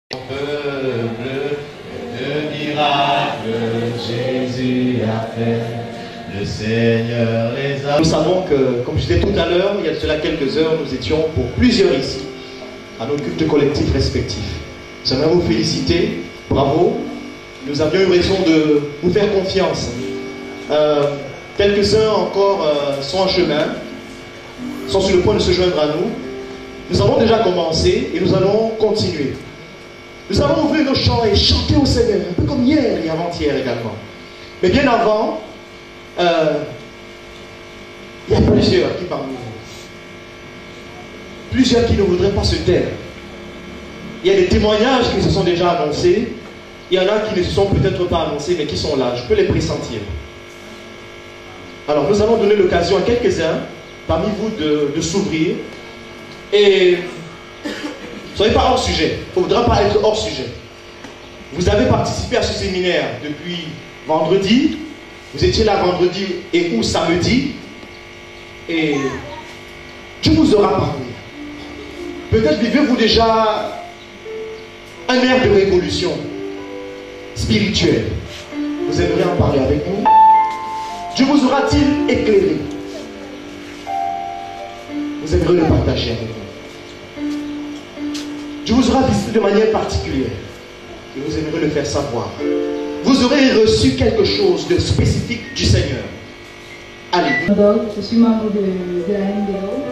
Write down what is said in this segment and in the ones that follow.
Peuple, de miracles Jésus a fait, le Seigneur les a... Nous savons que, comme je disais tout à l'heure, il y a de cela quelques heures, nous étions pour plusieurs ici, à nos cultes collectifs respectifs. J'aimerais vous féliciter, bravo. Nous avions eu raison de vous faire confiance. Quelques-uns encore sont en chemin, sont sur le point de se joindre à nous. Nous avons déjà commencé et nous allons continuer. Nous allons ouvrir nos chants et chanter au Seigneur, un peu comme hier et avant-hier également. Mais bien avant, il y a plusieurs qui parmi vous, plusieurs qui ne voudraient pas se taire. Il y a des témoignages qui se sont déjà annoncés. Il y en a qui ne se sont peut-être pas annoncés, mais qui sont là. Je peux les pressentir. Alors, nous allons donner l'occasion à quelques-uns parmi vous de s'ouvrir. Et ne soyez pas hors sujet. Il ne faudra pas être hors sujet. Vous avez participé à ce séminaire depuis vendredi. Vous étiez là vendredi et ou samedi. Et Dieu vous aura parlé. Peut-être vivez-vous déjà un air de révolution spirituelle. Vous aimeriez en parler avec nous? Dieu vous aura-t-il éclairé? Vous aimeriez le partager avec nous? Dieu vous aura visité de manière particulière et vous aimeriez le faire savoir. Vous aurez reçu quelque chose de spécifique du Seigneur. Allez. Je suis membre de la MDO.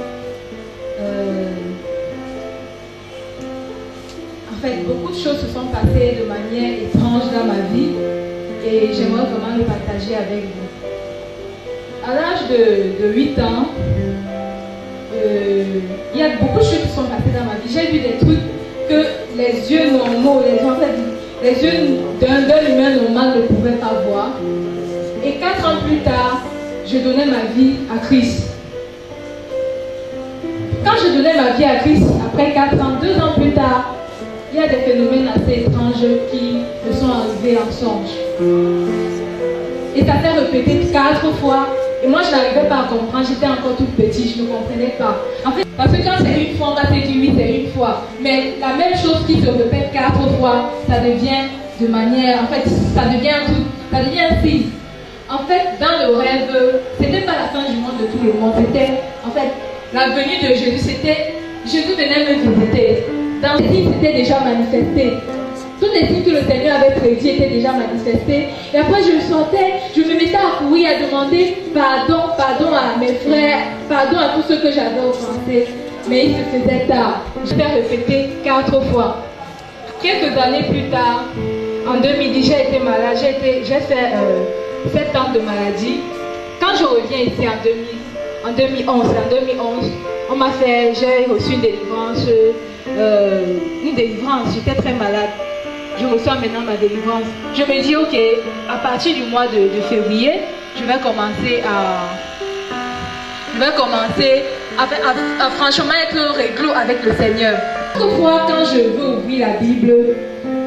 En fait, beaucoup de choses se sont passées de manière étrange dans ma vie et j'aimerais vraiment le partager avec vous. À l'âge de 8 ans, il y a beaucoup de choses qui sont passées dans ma vie. J'ai vu des trucs que les yeux normaux, les yeux d'un humain normal ne pouvaient pas voir. Et 4 ans plus tard, je donnais ma vie à Christ. Quand je donnais ma vie à Christ, après 4 ans, 2 ans plus tard, il y a des phénomènes assez étranges qui me sont arrivés en songe. Et ça s'est répété 4 fois. Et moi, je n'arrivais pas à comprendre. J'étais encore toute petite, je ne comprenais pas. En fait, parce que quand c'est une fois, on va te dire oui, c'est une fois. Mais la même chose qui se répète 4 fois, ça devient de manière... En fait, ça devient un truc, ça devient un signe. En fait, dans le rêve, c'était pas la fin du monde de tout le monde. C'était, en fait, la venue de Jésus, c'était... Jésus venait me visiter. Dans les signes, c'était déjà manifesté. Tous les signes que le Seigneur avait prédits étaient déjà manifestés. Et après, je sortais, je me mettais à courir, à demander pardon à mes frères, pardon à tous ceux que j'avais offensés. Mais il se faisait tard. Je l'ai répété 4 fois. Quelques années plus tard, en 2010, j'ai été malade. J'ai fait 7 ans de maladie. Quand je reviens ici en 2011, on m'a fait, j'ai reçu une délivrance. J'étais très malade. Je reçois maintenant ma délivrance. Je me dis, ok, à partir du mois de février, je vais commencer à franchement être réglo avec le Seigneur. Toutefois, quand je veux ouvrir la Bible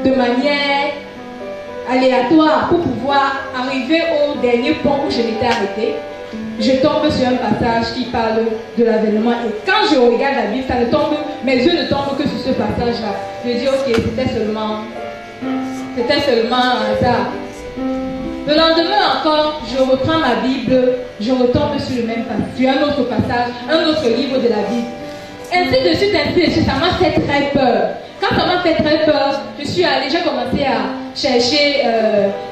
de manière aléatoire pour pouvoir arriver au dernier point où je m'étais arrêtée, je tombe sur un passage qui parle de l'avènement. Et quand je regarde la Bible, mes yeux ne tombent que sur ce passage-là. Je dis, ok, c'était seulement un hasard. Le lendemain encore, je reprends ma Bible, je retombe sur le même passage, sur un autre passage, un autre livre de la Bible. Ainsi de suite, ça m'a fait très peur. Quand ça m'a fait très peur, j'ai commencé à chercher,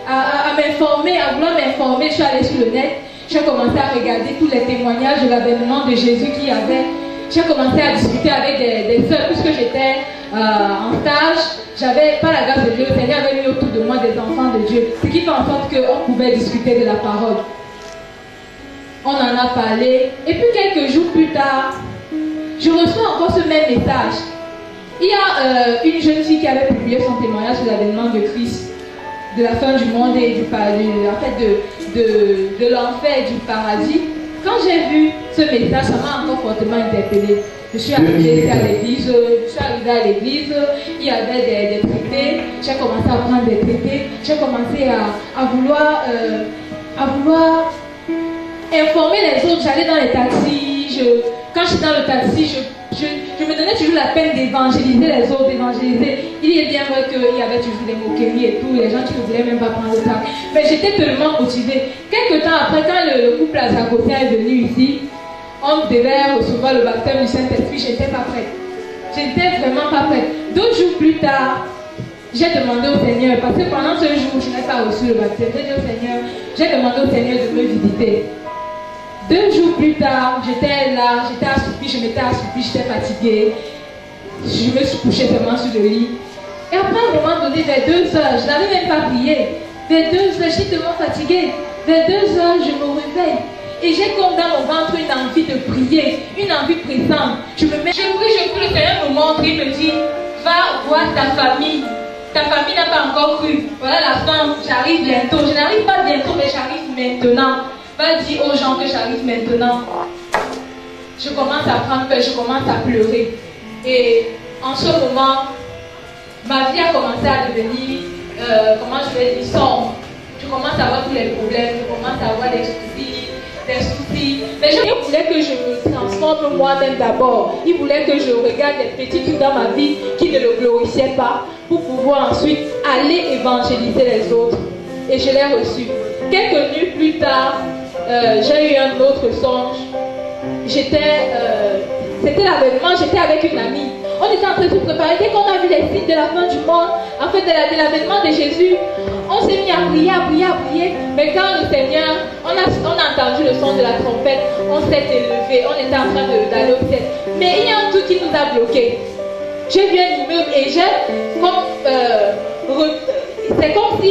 à m'informer, à vouloir m'informer. Je suis allée sur le net. J'ai commencé à regarder tous les témoignages de l'avènement de Jésus qu'il y avait. J'ai commencé à discuter avec des sœurs, puisque j'étais en stage. J'avais, par la grâce de Dieu, le Seigneur avait mis autour de moi des enfants de Dieu. Ce qui fait en sorte qu'on pouvait discuter de la parole. On en a parlé. Et puis quelques jours plus tard, je reçois encore ce même message. Il y a une jeune fille qui avait publié son témoignage sur l'avènement de Christ, de la fin du monde et de l'enfer et du paradis. Quand j'ai vu ce message, ça m'a encore fortement interpellée. Je suis arrivée à l'église, il y avait des traités, j'ai commencé à prendre des traités, j'ai commencé à vouloir informer les autres. J'allais dans les taxis, quand je suis dans le taxi, je je me donnais toujours la peine d'évangéliser les autres, d'évangéliser. Il est bien vrai qu'il y avait toujours des moqueries et tout, les gens qui ne voulaient même pas prendre le temps. Mais j'étais tellement motivée. Quelques temps après, quand le couple Azagotien est venu ici, on devait recevoir le baptême du Saint-Esprit, je n'étais pas prête. Je n'étais vraiment pas prête. 2 jours plus tard, j'ai demandé au Seigneur, parce que pendant ce jour, je n'ai pas reçu le baptême. J'ai demandé au Seigneur de me visiter. 2 jours plus tard, j'étais là, j'étais assoupie, je m'étais assoupie, j'étais fatiguée. Je me suis couchée seulement sur le lit. Et après, à un moment donné, vers 2 heures, je n'avais même pas prié. Vers 2 heures, j'étais tellement fatiguée. Vers 2 heures, je me réveille. Et j'ai comme dans mon ventre une envie de prier, une envie pressante. Je prie, le Seigneur me montre, il me dit, va voir ta famille. Ta famille n'a pas encore cru. Voilà la fin, j'arrive bientôt. Je n'arrive pas bientôt, mais j'arrive maintenant. Va dire aux gens que j'arrive maintenant. Je commence à prendre peur, je commence à pleurer. Et en ce moment, ma vie a commencé à devenir, comment je vais dire, sombre. Je commence à avoir tous les problèmes, je commence à avoir des soucis. Mais il voulait que je me transforme moi-même d'abord. Il voulait que je regarde les petits trucs dans ma vie qui ne le glorifiaient pas pour pouvoir ensuite aller évangéliser les autres. Et je l'ai reçu. Quelques nuits plus tard, j'ai eu un autre songe. C'était l'avènement, j'étais avec une amie. On était en train de se préparer. Dès qu'on a vu les signes de la fin du monde, en fait de l'avènement de Jésus, on s'est mis à prier. Mais quand le Seigneur, on a entendu le son de la trompette, on s'est élevé, on était en train d'aller au ciel. Mais il y a un truc qui nous a bloqués. J'ai vu un immeuble et c'est comme si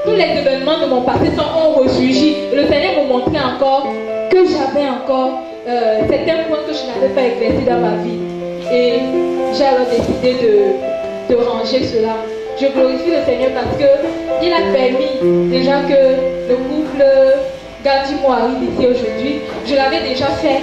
tous les événements de mon passé ont ressurgi. Le Seigneur me montrait encore que j'avais encore certains points que je n'avais pas exercés dans ma vie. Et j'ai alors décidé de ranger cela. Je glorifie le Seigneur parce qu'il a permis déjà que le couple Gandimo arrive ici aujourd'hui. Je l'avais déjà fait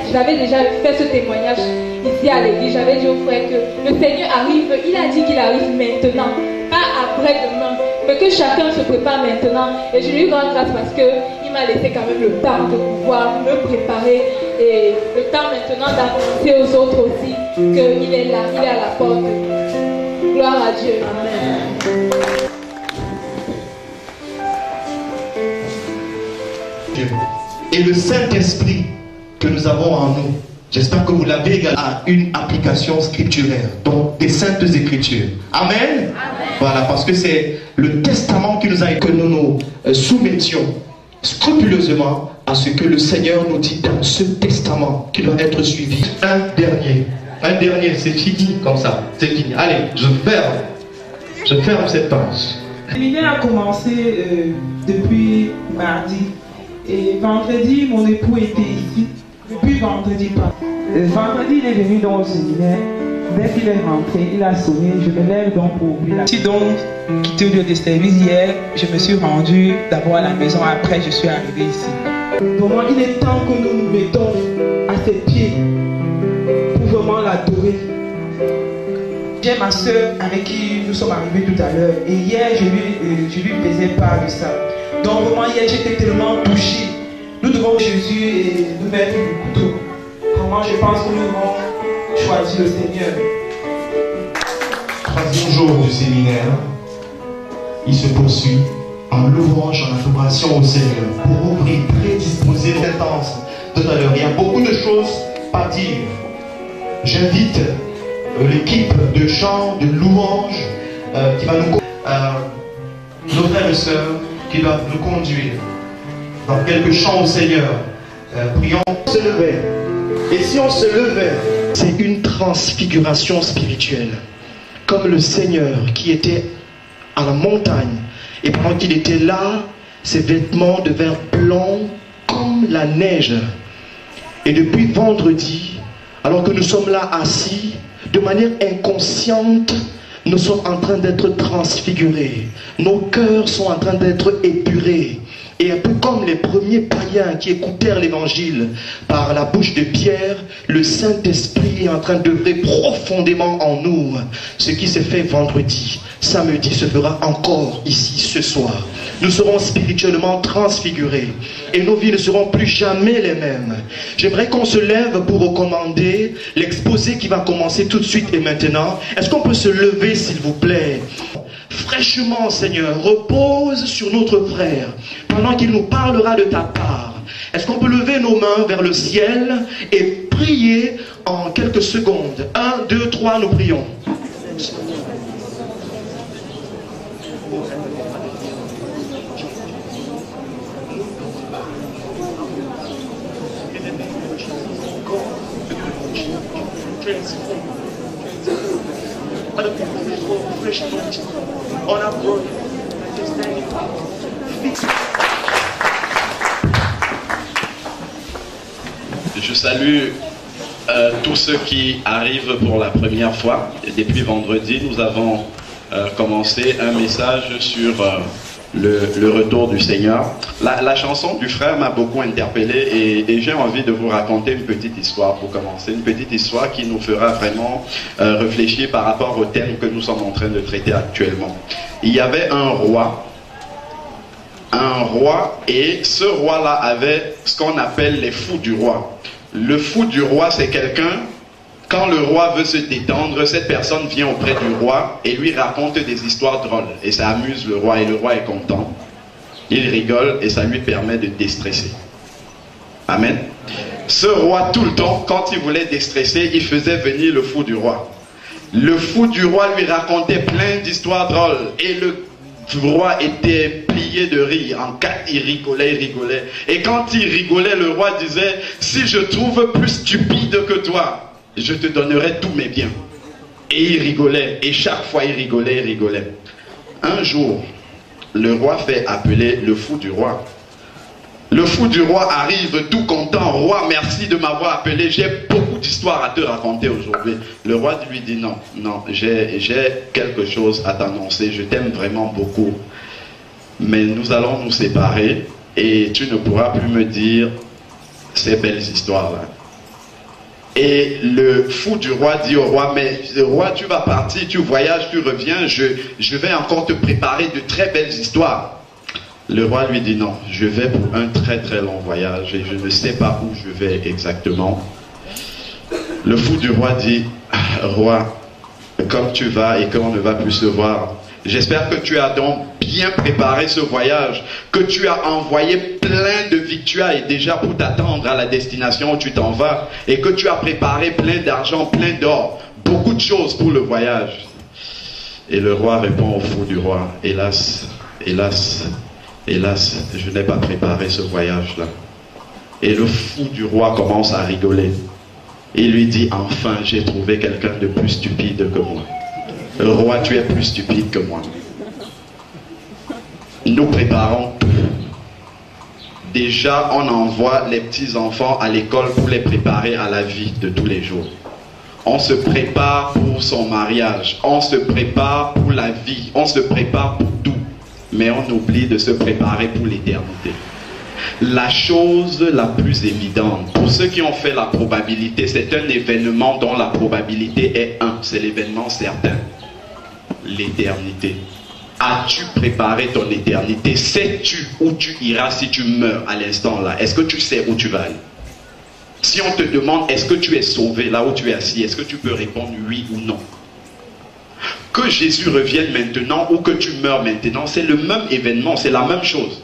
ce témoignage ici à l'église. J'avais dit au frère que le Seigneur arrive, il a dit qu'il arrive maintenant, pas après-demain, mais que chacun se prépare maintenant. Et je lui rends grâce parce qu'il m'a laissé quand même le temps de pouvoir me préparer et le temps maintenant d'annoncer aux autres aussi qu'il est là, il est à la porte. Gloire à Dieu. Amen. Et le Saint-Esprit que nous avons en nous, j'espère que vous l'avez également à une application scripturaire, donc des saintes écritures. Amen. Amen. Voilà, parce que c'est le testament qui nous a que nous nous soumettions scrupuleusement à ce que le Seigneur nous dit dans ce testament qui doit être suivi. Un dernier, c'est fini comme ça, c'est fini. Allez, je ferme cette page. Le séminaire a commencé depuis mardi. Et vendredi, mon époux était ici. Depuis vendredi pas. Vendredi, il est venu dans le séminaire. Dès qu'il est rentré, il a sonné. Je me lève donc pour ouvrir la... Je suis donc quitté le lieu de service hier. Je me suis rendu d'abord à la maison. Après, je suis arrivé ici. Vraiment, il est temps que nous nous mettons à ses pieds pour vraiment l'adorer. J'ai ma soeur avec qui nous sommes arrivés tout à l'heure. Et hier, je lui faisais part de ça. Donc vraiment hier j'étais tellement touché. Nous devons Jésus et nous mettre le couteau. Comment je pense que nous devons choisir le Seigneur. Troisième jour du séminaire, il se poursuit en louange, en adoration au Seigneur pour ouvrir, prédisposer l'intense. Tout à l'heure, il y a beaucoup de choses à dire. J'invite l'équipe de chant, de louange qui va nos frères et sœurs qui doivent nous conduire dans quelques chants au Seigneur. Prions. On se levait. Et si on se levait, c'est une transfiguration spirituelle. Comme le Seigneur qui était à la montagne. Et pendant qu'il était là, ses vêtements devinrent blancs comme la neige. Et depuis vendredi, alors que nous sommes là assis, de manière inconsciente, nous sommes en train d'être transfigurés. Nos cœurs sont en train d'être épurés. Et un peu comme les premiers païens qui écoutèrent l'évangile par la bouche de Pierre, le Saint-Esprit est en train d'œuvrer profondément en nous. Ce qui s'est fait vendredi, samedi se fera encore ici ce soir. Nous serons spirituellement transfigurés et nos vies ne seront plus jamais les mêmes. J'aimerais qu'on se lève pour recommander l'exposé qui va commencer tout de suite et maintenant. Est-ce qu'on peut se lever s'il vous plaît? Fraîchement, Seigneur, repose sur notre frère pendant qu'il nous parlera de ta part. Est-ce qu'on peut lever nos mains vers le ciel et prier en quelques secondes? 1, 2, 3, nous prions. Je salue tous ceux qui arrivent pour la première fois. Depuis vendredi, nous avons commencé un message sur le retour du Seigneur. La chanson du frère m'a beaucoup interpellé et j'ai envie de vous raconter une petite histoire pour commencer. Une petite histoire qui nous fera vraiment réfléchir par rapport au thème que nous sommes en train de traiter actuellement. Il y avait un roi et ce roi-là avait ce qu'on appelle les fous du roi. Le fou du roi, c'est quelqu'un, quand le roi veut se détendre, cette personne vient auprès du roi et lui raconte des histoires drôles. Et ça amuse le roi et le roi est content. Il rigole et ça lui permet de déstresser. Amen. Ce roi, tout le temps, quand il voulait déstresser, il faisait venir le fou du roi. Le fou du roi lui racontait plein d'histoires drôles et le roi était plié de rire. En quatre, il rigolait. Et quand il rigolait, le roi disait, si je trouve plus stupide que toi, je te donnerai tous mes biens. Et il rigolait. Et chaque fois, il rigolait. Un jour, le roi fait appeler le fou du roi. Le fou du roi arrive tout content. Roi, merci de m'avoir appelé. J'ai beaucoup d'histoires à te raconter aujourd'hui. Le roi lui dit non, j'ai quelque chose à t'annoncer. Je t'aime vraiment beaucoup. Mais nous allons nous séparer et tu ne pourras plus me dire ces belles histoires-là. Et le fou du roi dit au roi, mais roi, tu vas partir, tu voyages, tu reviens, je vais encore te préparer de très belles histoires. Le roi lui dit non, je vais pour un très très long voyage et je ne sais pas où je vais exactement. Le fou du roi dit, roi, comme tu vas et qu'on ne va plus se voir, j'espère que tu as donc bien préparé ce voyage, que tu as envoyé plein de victuailles déjà pour t'attendre à la destination où tu t'en vas et que tu as préparé plein d'argent, plein d'or, beaucoup de choses pour le voyage. Et le roi répond au fou du roi, hélas, je n'ai pas préparé ce voyage-là. Et le fou du roi commence à rigoler. Il lui dit, enfin, j'ai trouvé quelqu'un de plus stupide que moi. Roi, tu es plus stupide que moi. Nous préparons tout. Déjà, on envoie les petits-enfants à l'école pour les préparer à la vie de tous les jours. On se prépare pour son mariage. On se prépare pour la vie. On se prépare pour tout. Mais on oublie de se préparer pour l'éternité. La chose la plus évidente, pour ceux qui ont fait la probabilité, c'est un événement dont la probabilité est 1. C'est l'événement certain. L'éternité. As-tu préparé ton éternité? Sais-tu où tu iras si tu meurs à l'instant là? Est-ce que tu sais où tu vas aller? Si on te demande, est-ce que tu es sauvé là où tu es assis? Est-ce que tu peux répondre oui ou non? Que Jésus revienne maintenant ou que tu meurs maintenant, c'est le même événement, c'est la même chose.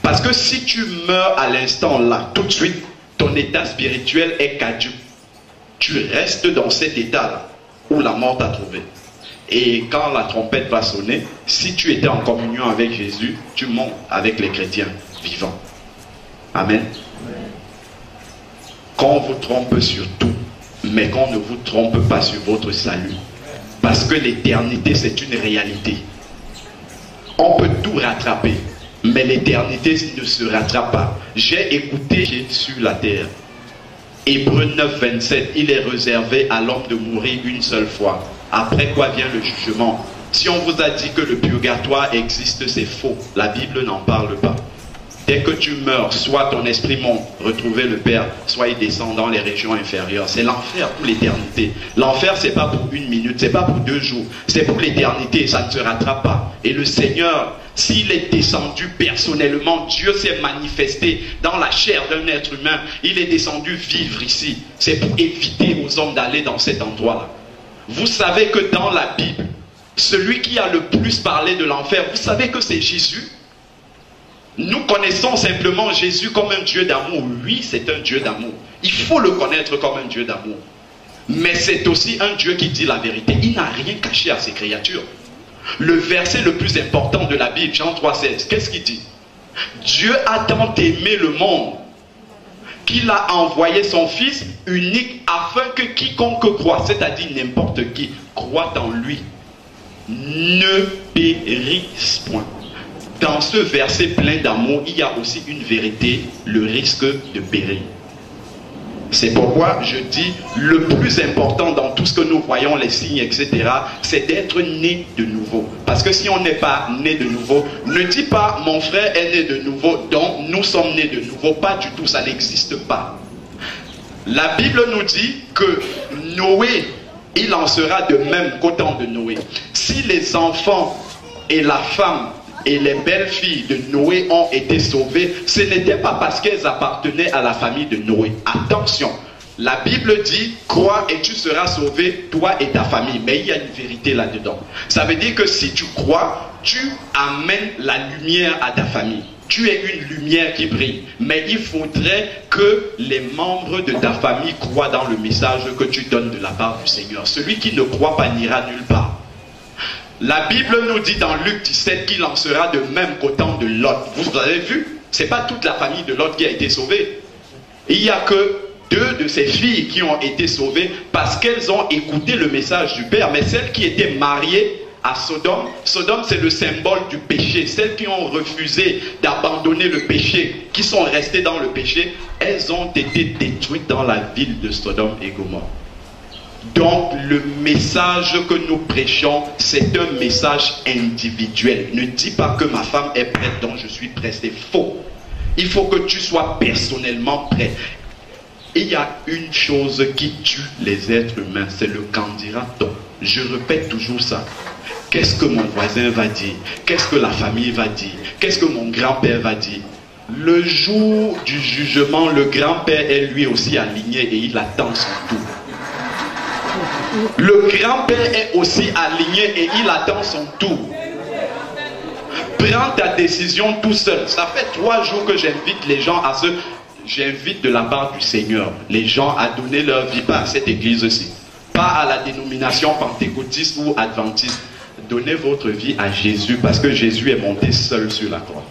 Parce que si tu meurs à l'instant là, tout de suite, ton état spirituel est caduc. Tu restes dans cet état-là où la mort t'a trouvé. Et quand la trompette va sonner, si tu étais en communion avec Jésus, tu montes avec les chrétiens vivants. Amen. Qu'on vous trompe sur tout, mais qu'on ne vous trompe pas sur votre salut. Parce que l'éternité, c'est une réalité. On peut tout rattraper, mais l'éternité ne se rattrape pas. J'ai écouté sur la terre. Hébreux 9, 27, il est réservé à l'homme de mourir une seule fois. Après quoi vient le jugement. Si on vous a dit que le purgatoire existe, c'est faux. La Bible n'en parle pas. Dès que tu meurs, soit ton esprit monte, retrouver le Père, soit il descend dans les régions inférieures. C'est l'enfer pour l'éternité. L'enfer, c'est pas pour une minute, c'est pas pour 2 jours, c'est pour l'éternité, ça ne se rattrape pas. Et le Seigneur, s'il est descendu personnellement, Dieu s'est manifesté dans la chair d'un être humain, il est descendu vivre ici. C'est pour éviter aux hommes d'aller dans cet endroit-là. Vous savez que dans la Bible, celui qui a le plus parlé de l'enfer, vous savez que c'est Jésus. Nous connaissons simplement Jésus comme un Dieu d'amour. Oui, c'est un Dieu d'amour. Il faut le connaître comme un Dieu d'amour. Mais c'est aussi un Dieu qui dit la vérité. Il n'a rien caché à ses créatures. Le verset le plus important de la Bible, Jean 3,16, qu'est-ce qu'il dit? Dieu a tant aimé le monde qu'il a envoyé son Fils unique afin que quiconque croit, c'est-à-dire n'importe qui, croit en lui, ne périsse point. Dans ce verset plein d'amour, il y a aussi une vérité, le risque de périr. C'est pourquoi je dis, le plus important dans tout ce que nous voyons, les signes, etc., c'est d'être né de nouveau. Parce que si on n'est pas né de nouveau, ne dis pas, mon frère est né de nouveau, donc nous sommes nés de nouveau. Pas du tout, ça n'existe pas. La Bible nous dit que Noé, il en sera de même qu'au temps de Noé. Si les enfants et la femme et les belles filles de Noé ont été sauvées, ce n'était pas parce qu'elles appartenaient à la famille de Noé. Attention, la Bible dit, crois et tu seras sauvé, toi et ta famille. Mais il y a une vérité là-dedans. Ça veut dire que si tu crois, tu amènes la lumière à ta famille. Tu es une lumière qui brille. Mais il faudrait que les membres de ta famille croient dans le message que tu donnes de la part du Seigneur. Celui qui ne croit pas n'ira nulle part. La Bible nous dit dans Luc 17 qu'il en sera de même qu'au temps de Lot. Vous avez vu? Ce n'est pas toute la famille de Lot qui a été sauvée. Il n'y a que 2 de ses filles qui ont été sauvées parce qu'elles ont écouté le message du Père. Mais celles qui étaient mariées à Sodome, Sodome c'est le symbole du péché. Celles qui ont refusé d'abandonner le péché, qui sont restées dans le péché, elles ont été détruites dans la ville de Sodome et Gomorrhe. Donc le message que nous prêchons, c'est un message individuel. Ne dis pas que ma femme est prête, donc je suis prêt, c'est faux. Il faut que tu sois personnellement prêt. Il y a une chose qui tue les êtres humains, c'est le qu'en dira-t-on. Je répète toujours ça. Qu'est-ce que mon voisin va dire? Qu'est-ce que la famille va dire? Qu'est-ce que mon grand-père va dire? Le jour du jugement, le grand-père est lui aussi aligné et il attend son tour. Le grand-père est aussi aligné et il attend son tour. Prends ta décision tout seul. Ça fait 3 jours que j'invite les gens à se... J'invite de la part du Seigneur les gens à donner leur vie, pas à cette église-ci, pas à la dénomination pentecôtiste ou adventiste. Donnez votre vie à Jésus parce que Jésus est monté seul sur la croix.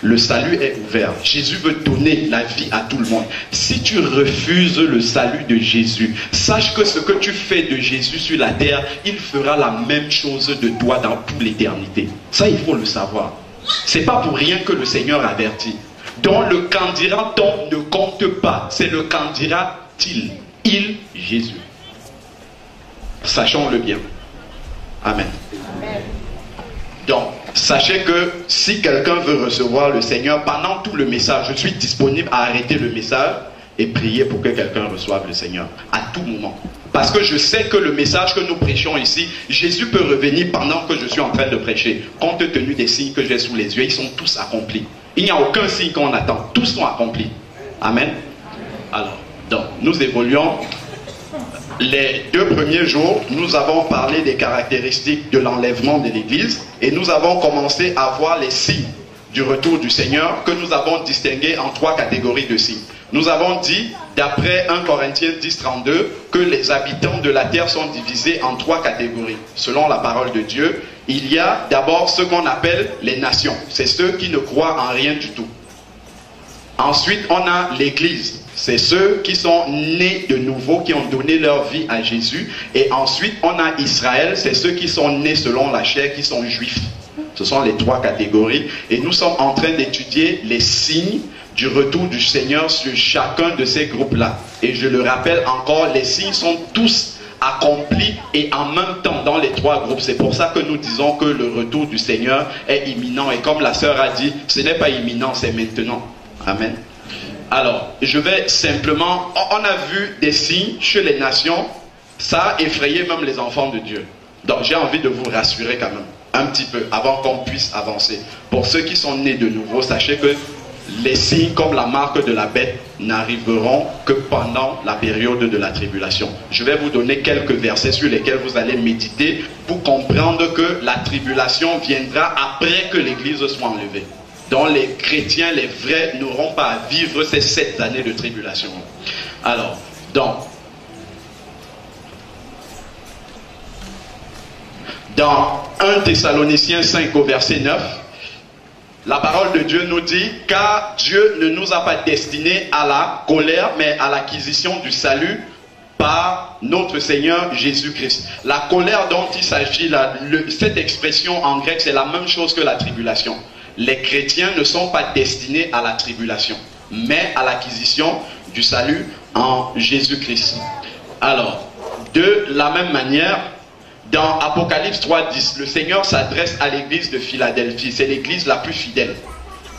Le salut est ouvert. Jésus veut donner la vie à tout le monde. Si tu refuses le salut de Jésus, sache que ce que tu fais de Jésus sur la terre, il fera la même chose de toi dans toute l'éternité. Ça, il faut le savoir. C'est pas pour rien que le Seigneur avertit. Donc le qu'en dira-t-on ne compte pas. C'est le qu'en dira-t-il. Il, Jésus. Sachons-le bien. Amen. Amen. Donc, sachez que si quelqu'un veut recevoir le Seigneur, pendant tout le message, je suis disponible à arrêter le message et prier pour que quelqu'un reçoive le Seigneur. À tout moment. Parce que je sais que le message que nous prêchons ici, Jésus peut revenir pendant que je suis en train de prêcher. Compte tenu des signes que j'ai sous les yeux, ils sont tous accomplis. Il n'y a aucun signe qu'on attend. Tous sont accomplis. Amen. Alors, donc, nous évoluons. Les 2 premiers jours, nous avons parlé des caractéristiques de l'enlèvement de l'Église et nous avons commencé à voir les signes du retour du Seigneur que nous avons distingués en 3 catégories de signes. Nous avons dit, d'après 1 Corinthiens 10, 32, que les habitants de la terre sont divisés en 3 catégories. Selon la parole de Dieu, il y a d'abord ce qu'on appelle les nations. C'est ceux qui ne croient en rien du tout. Ensuite, on a l'Église. C'est ceux qui sont nés de nouveau, qui ont donné leur vie à Jésus. Et ensuite, on a Israël. C'est ceux qui sont nés selon la chair, qui sont juifs. Ce sont les 3 catégories. Et nous sommes en train d'étudier les signes du retour du Seigneur sur chacun de ces groupes-là. Et je le rappelle encore, les signes sont tous accompli et en même temps dans les trois groupes. C'est pour ça que nous disons que le retour du Seigneur est imminent. Et comme la sœur a dit, ce n'est pas imminent, c'est maintenant. Amen. Alors, je vais simplement... On a vu des signes chez les nations. Ça a effrayé même les enfants de Dieu. Donc j'ai envie de vous rassurer quand même, un petit peu, avant qu'on puisse avancer. Pour ceux qui sont nés de nouveau, sachez que les signes comme la marque de la bête n'arriveront que pendant la période de la tribulation. Je vais vous donner quelques versets sur lesquels vous allez méditer pour comprendre que la tribulation viendra après que l'Église soit enlevée. Donc les chrétiens, les vrais, n'auront pas à vivre ces 7 années de tribulation. Alors, donc, dans 1 Thessaloniciens 5 au verset 9, la parole de Dieu nous dit, car Dieu ne nous a pas destinés à la colère, mais à l'acquisition du salut par notre Seigneur Jésus-Christ. La colère dont il s'agit là, cette expression en grec, c'est la même chose que la tribulation. Les chrétiens ne sont pas destinés à la tribulation, mais à l'acquisition du salut en Jésus-Christ. Alors, de la même manière, dans Apocalypse 3:10, le Seigneur s'adresse à l'église de Philadelphie. C'est l'église la plus fidèle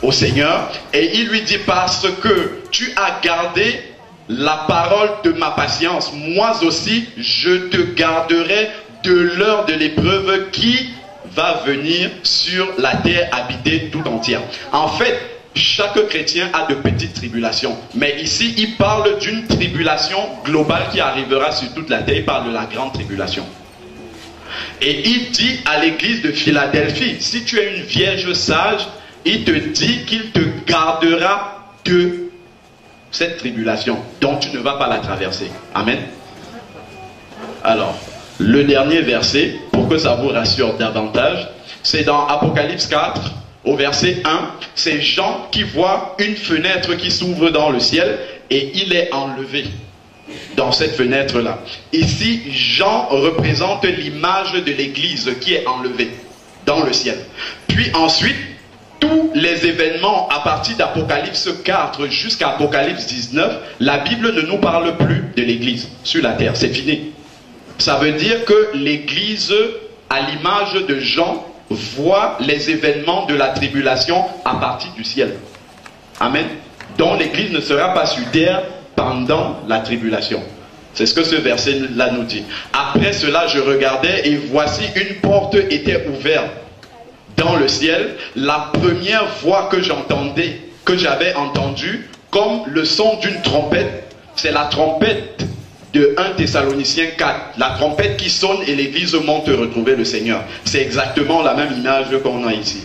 au Seigneur. Et il lui dit, parce que tu as gardé la parole de ma patience, moi aussi je te garderai de l'heure de l'épreuve qui va venir sur la terre habitée tout entière. En fait, chaque chrétien a de petites tribulations. Mais ici, il parle d'une tribulation globale qui arrivera sur toute la terre. Il parle de la grande tribulation. Et il dit à l'église de Philadelphie, si tu es une vierge sage, il te dit qu'il te gardera de cette tribulation, dont tu ne vas pas la traverser. Amen. Alors, le dernier verset, pour que ça vous rassure davantage, c'est dans Apocalypse 4, au verset 1. C'est Jean qui voit une fenêtre qui s'ouvre dans le ciel et il est enlevé dans cette fenêtre-là. Ici, Jean représente l'image de l'église qui est enlevée dans le ciel. Puis ensuite, tous les événements à partir d'Apocalypse 4 jusqu'à Apocalypse 19, la Bible ne nous parle plus de l'église sur la terre. C'est fini. Ça veut dire que l'église, à l'image de Jean, voit les événements de la tribulation à partir du ciel. Amen. Donc l'église ne sera pas sur terre pendant la tribulation. C'est ce que ce verset-là nous dit. Après cela, je regardais et voici une porte était ouverte dans le ciel. La première voix que j'entendais, que j'avais entendue, comme le son d'une trompette, c'est la trompette de 1 Thessaloniciens 4. La trompette qui sonne et l'église monte retrouver le Seigneur. C'est exactement la même image qu'on a ici.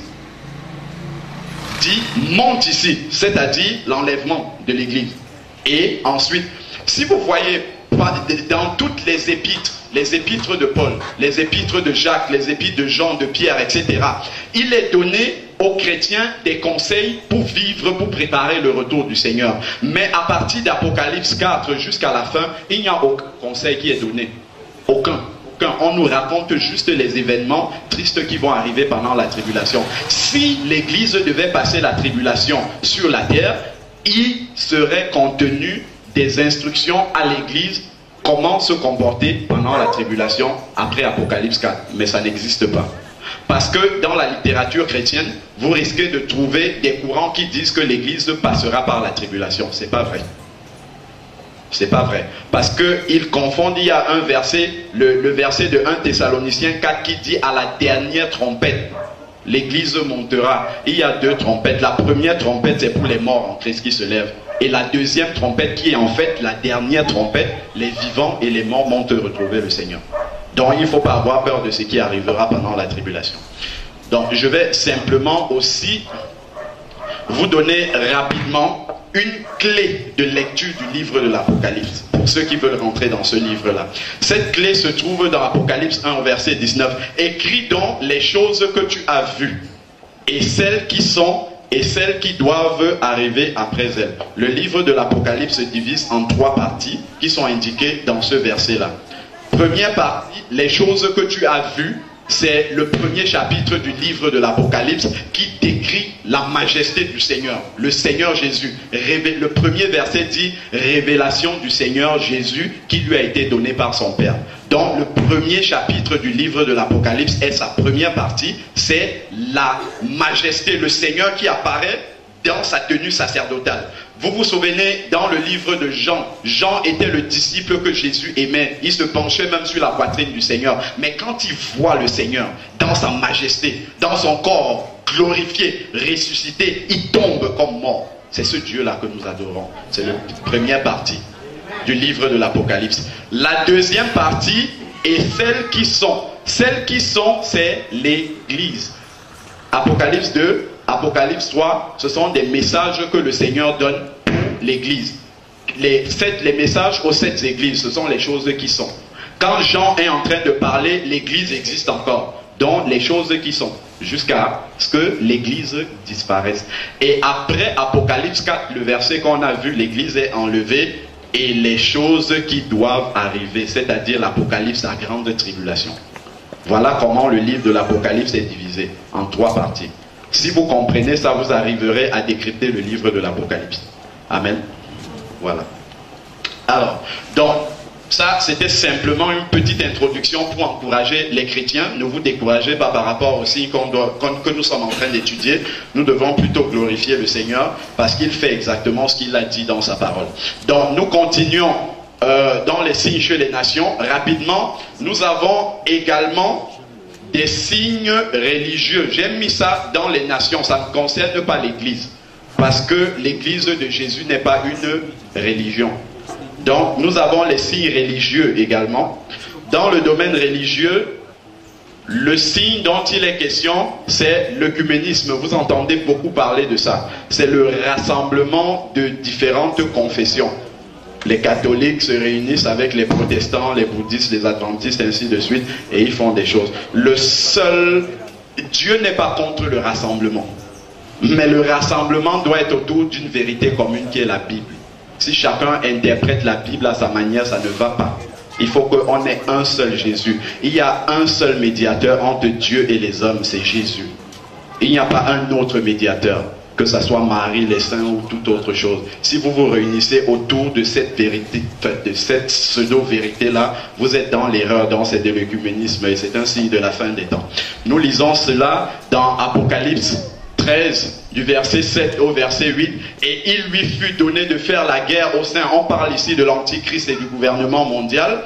Dit, monte ici, c'est-à-dire l'enlèvement de l'église. Et ensuite, si vous voyez dans toutes les épîtres de Paul, les épîtres de Jacques, les épîtres de Jean, de Pierre, etc., il est donné aux chrétiens des conseils pour vivre, pour préparer le retour du Seigneur. Mais à partir d'Apocalypse 4 jusqu'à la fin, il n'y a aucun conseil qui est donné. Aucun. On nous raconte juste les événements tristes qui vont arriver pendant la tribulation. Si l'Église devait passer la tribulation sur la terre, il serait contenu des instructions à l'église comment se comporter pendant la tribulation après Apocalypse 4. Mais ça n'existe pas. Parce que dans la littérature chrétienne, vous risquez de trouver des courants qui disent que l'église passera par la tribulation. C'est pas vrai. C'est pas vrai. Parce qu'ils confondent, il y a un verset, le verset de 1 Thessaloniciens 4 qui dit à la dernière trompette. L'église montera. Il y a 2 trompettes. La première trompette, c'est pour les morts en Christ qui se lèvent. Et la deuxième trompette, qui est en fait la dernière trompette, les vivants et les morts montent retrouver le Seigneur. Donc il ne faut pas avoir peur de ce qui arrivera pendant la tribulation. Donc je vais simplement aussi vous donner rapidement une clé de lecture du livre de l'Apocalypse, pour ceux qui veulent rentrer dans ce livre-là. Cette clé se trouve dans Apocalypse 1 au verset 19. Écris donc les choses que tu as vues, et celles qui sont, et celles qui doivent arriver après elles. Le livre de l'Apocalypse se divise en 3 parties, qui sont indiquées dans ce verset-là. Première partie, les choses que tu as vues, c'est le premier chapitre du livre de l'Apocalypse qui décrit la majesté du Seigneur, le Seigneur Jésus. Le premier verset dit révélation du Seigneur Jésus qui lui a été donné par son Père. Donc le premier chapitre du livre de l'Apocalypse est sa première partie, c'est la majesté, le Seigneur qui apparaît dans sa tenue sacerdotale. Vous vous souvenez, dans le livre de Jean, Jean était le disciple que Jésus aimait. Il se penchait même sur la poitrine du Seigneur. Mais quand il voit le Seigneur dans sa majesté, dans son corps glorifié, ressuscité, il tombe comme mort. C'est ce Dieu-là que nous adorons. C'est la première partie du livre de l'Apocalypse. La deuxième partie est celles qui sont. Celles qui sont, c'est l'Église. Apocalypse 2, Apocalypse 3, ce sont des messages que le Seigneur donne pour l'Église. Les messages aux 7 églises, ce sont les choses qui sont. Quand Jean est en train de parler, l'Église existe encore. Donc les choses qui sont, jusqu'à ce que l'Église disparaisse. Et après Apocalypse 4, le verset qu'on a vu, l'Église est enlevée et les choses qui doivent arriver, c'est-à-dire l'Apocalypse, la grande tribulation. Voilà comment le livre de l'Apocalypse est divisé en 3 parties. Si vous comprenez ça, vous arriverez à décrypter le livre de l'Apocalypse. Amen. Voilà. Alors, donc, ça, c'était simplement une petite introduction pour encourager les chrétiens. Ne vous découragez pas par rapport aux signes que nous sommes en train d'étudier. Nous devons plutôt glorifier le Seigneur parce qu'il fait exactement ce qu'il a dit dans sa parole. Donc, nous continuons dans les signes chez les nations. Rapidement, nous avons également des signes religieux. J'ai mis ça dans les nations. Ça ne concerne pas l'Église. Parce que l'Église de Jésus n'est pas une religion. Donc, nous avons les signes religieux également. Dans le domaine religieux, le signe dont il est question, c'est l'œcuménisme. Vous entendez beaucoup parler de ça. C'est le rassemblement de différentes confessions. Les catholiques se réunissent avec les protestants, les bouddhistes, les adventistes, ainsi de suite, et ils font des choses. Dieu n'est pas contre le rassemblement. Mais le rassemblement doit être autour d'une vérité commune qui est la Bible. Si chacun interprète la Bible à sa manière, ça ne va pas. Il faut qu'on ait un seul Jésus. Il y a un seul médiateur entre Dieu et les hommes, c'est Jésus. Il n'y a pas un autre médiateur, que ce soit Marie, les saints ou toute autre chose. Si vous vous réunissez autour de cette vérité, de cette pseudo-vérité-là, vous êtes dans l'erreur, donc c'est de l'œcuménisme et c'est un signe de la fin des temps. Nous lisons cela dans Apocalypse 13, du verset 7 au verset 8, et il lui fut donné de faire la guerre aux saints. On parle ici de l'Antichrist et du gouvernement mondial,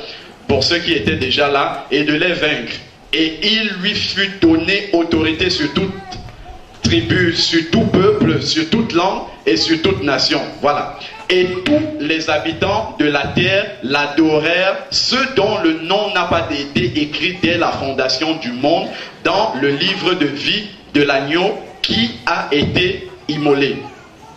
pour ceux qui étaient déjà là, et de les vaincre. Et il lui fut donné autorité sur toute tribu, sur tout peuple, sur toute langue et sur toute nation. Voilà. Et tous les habitants de la terre l'adorèrent, ceux dont le nom n'a pas été écrit dès la fondation du monde, dans le livre de vie de l'agneau qui a été immolé.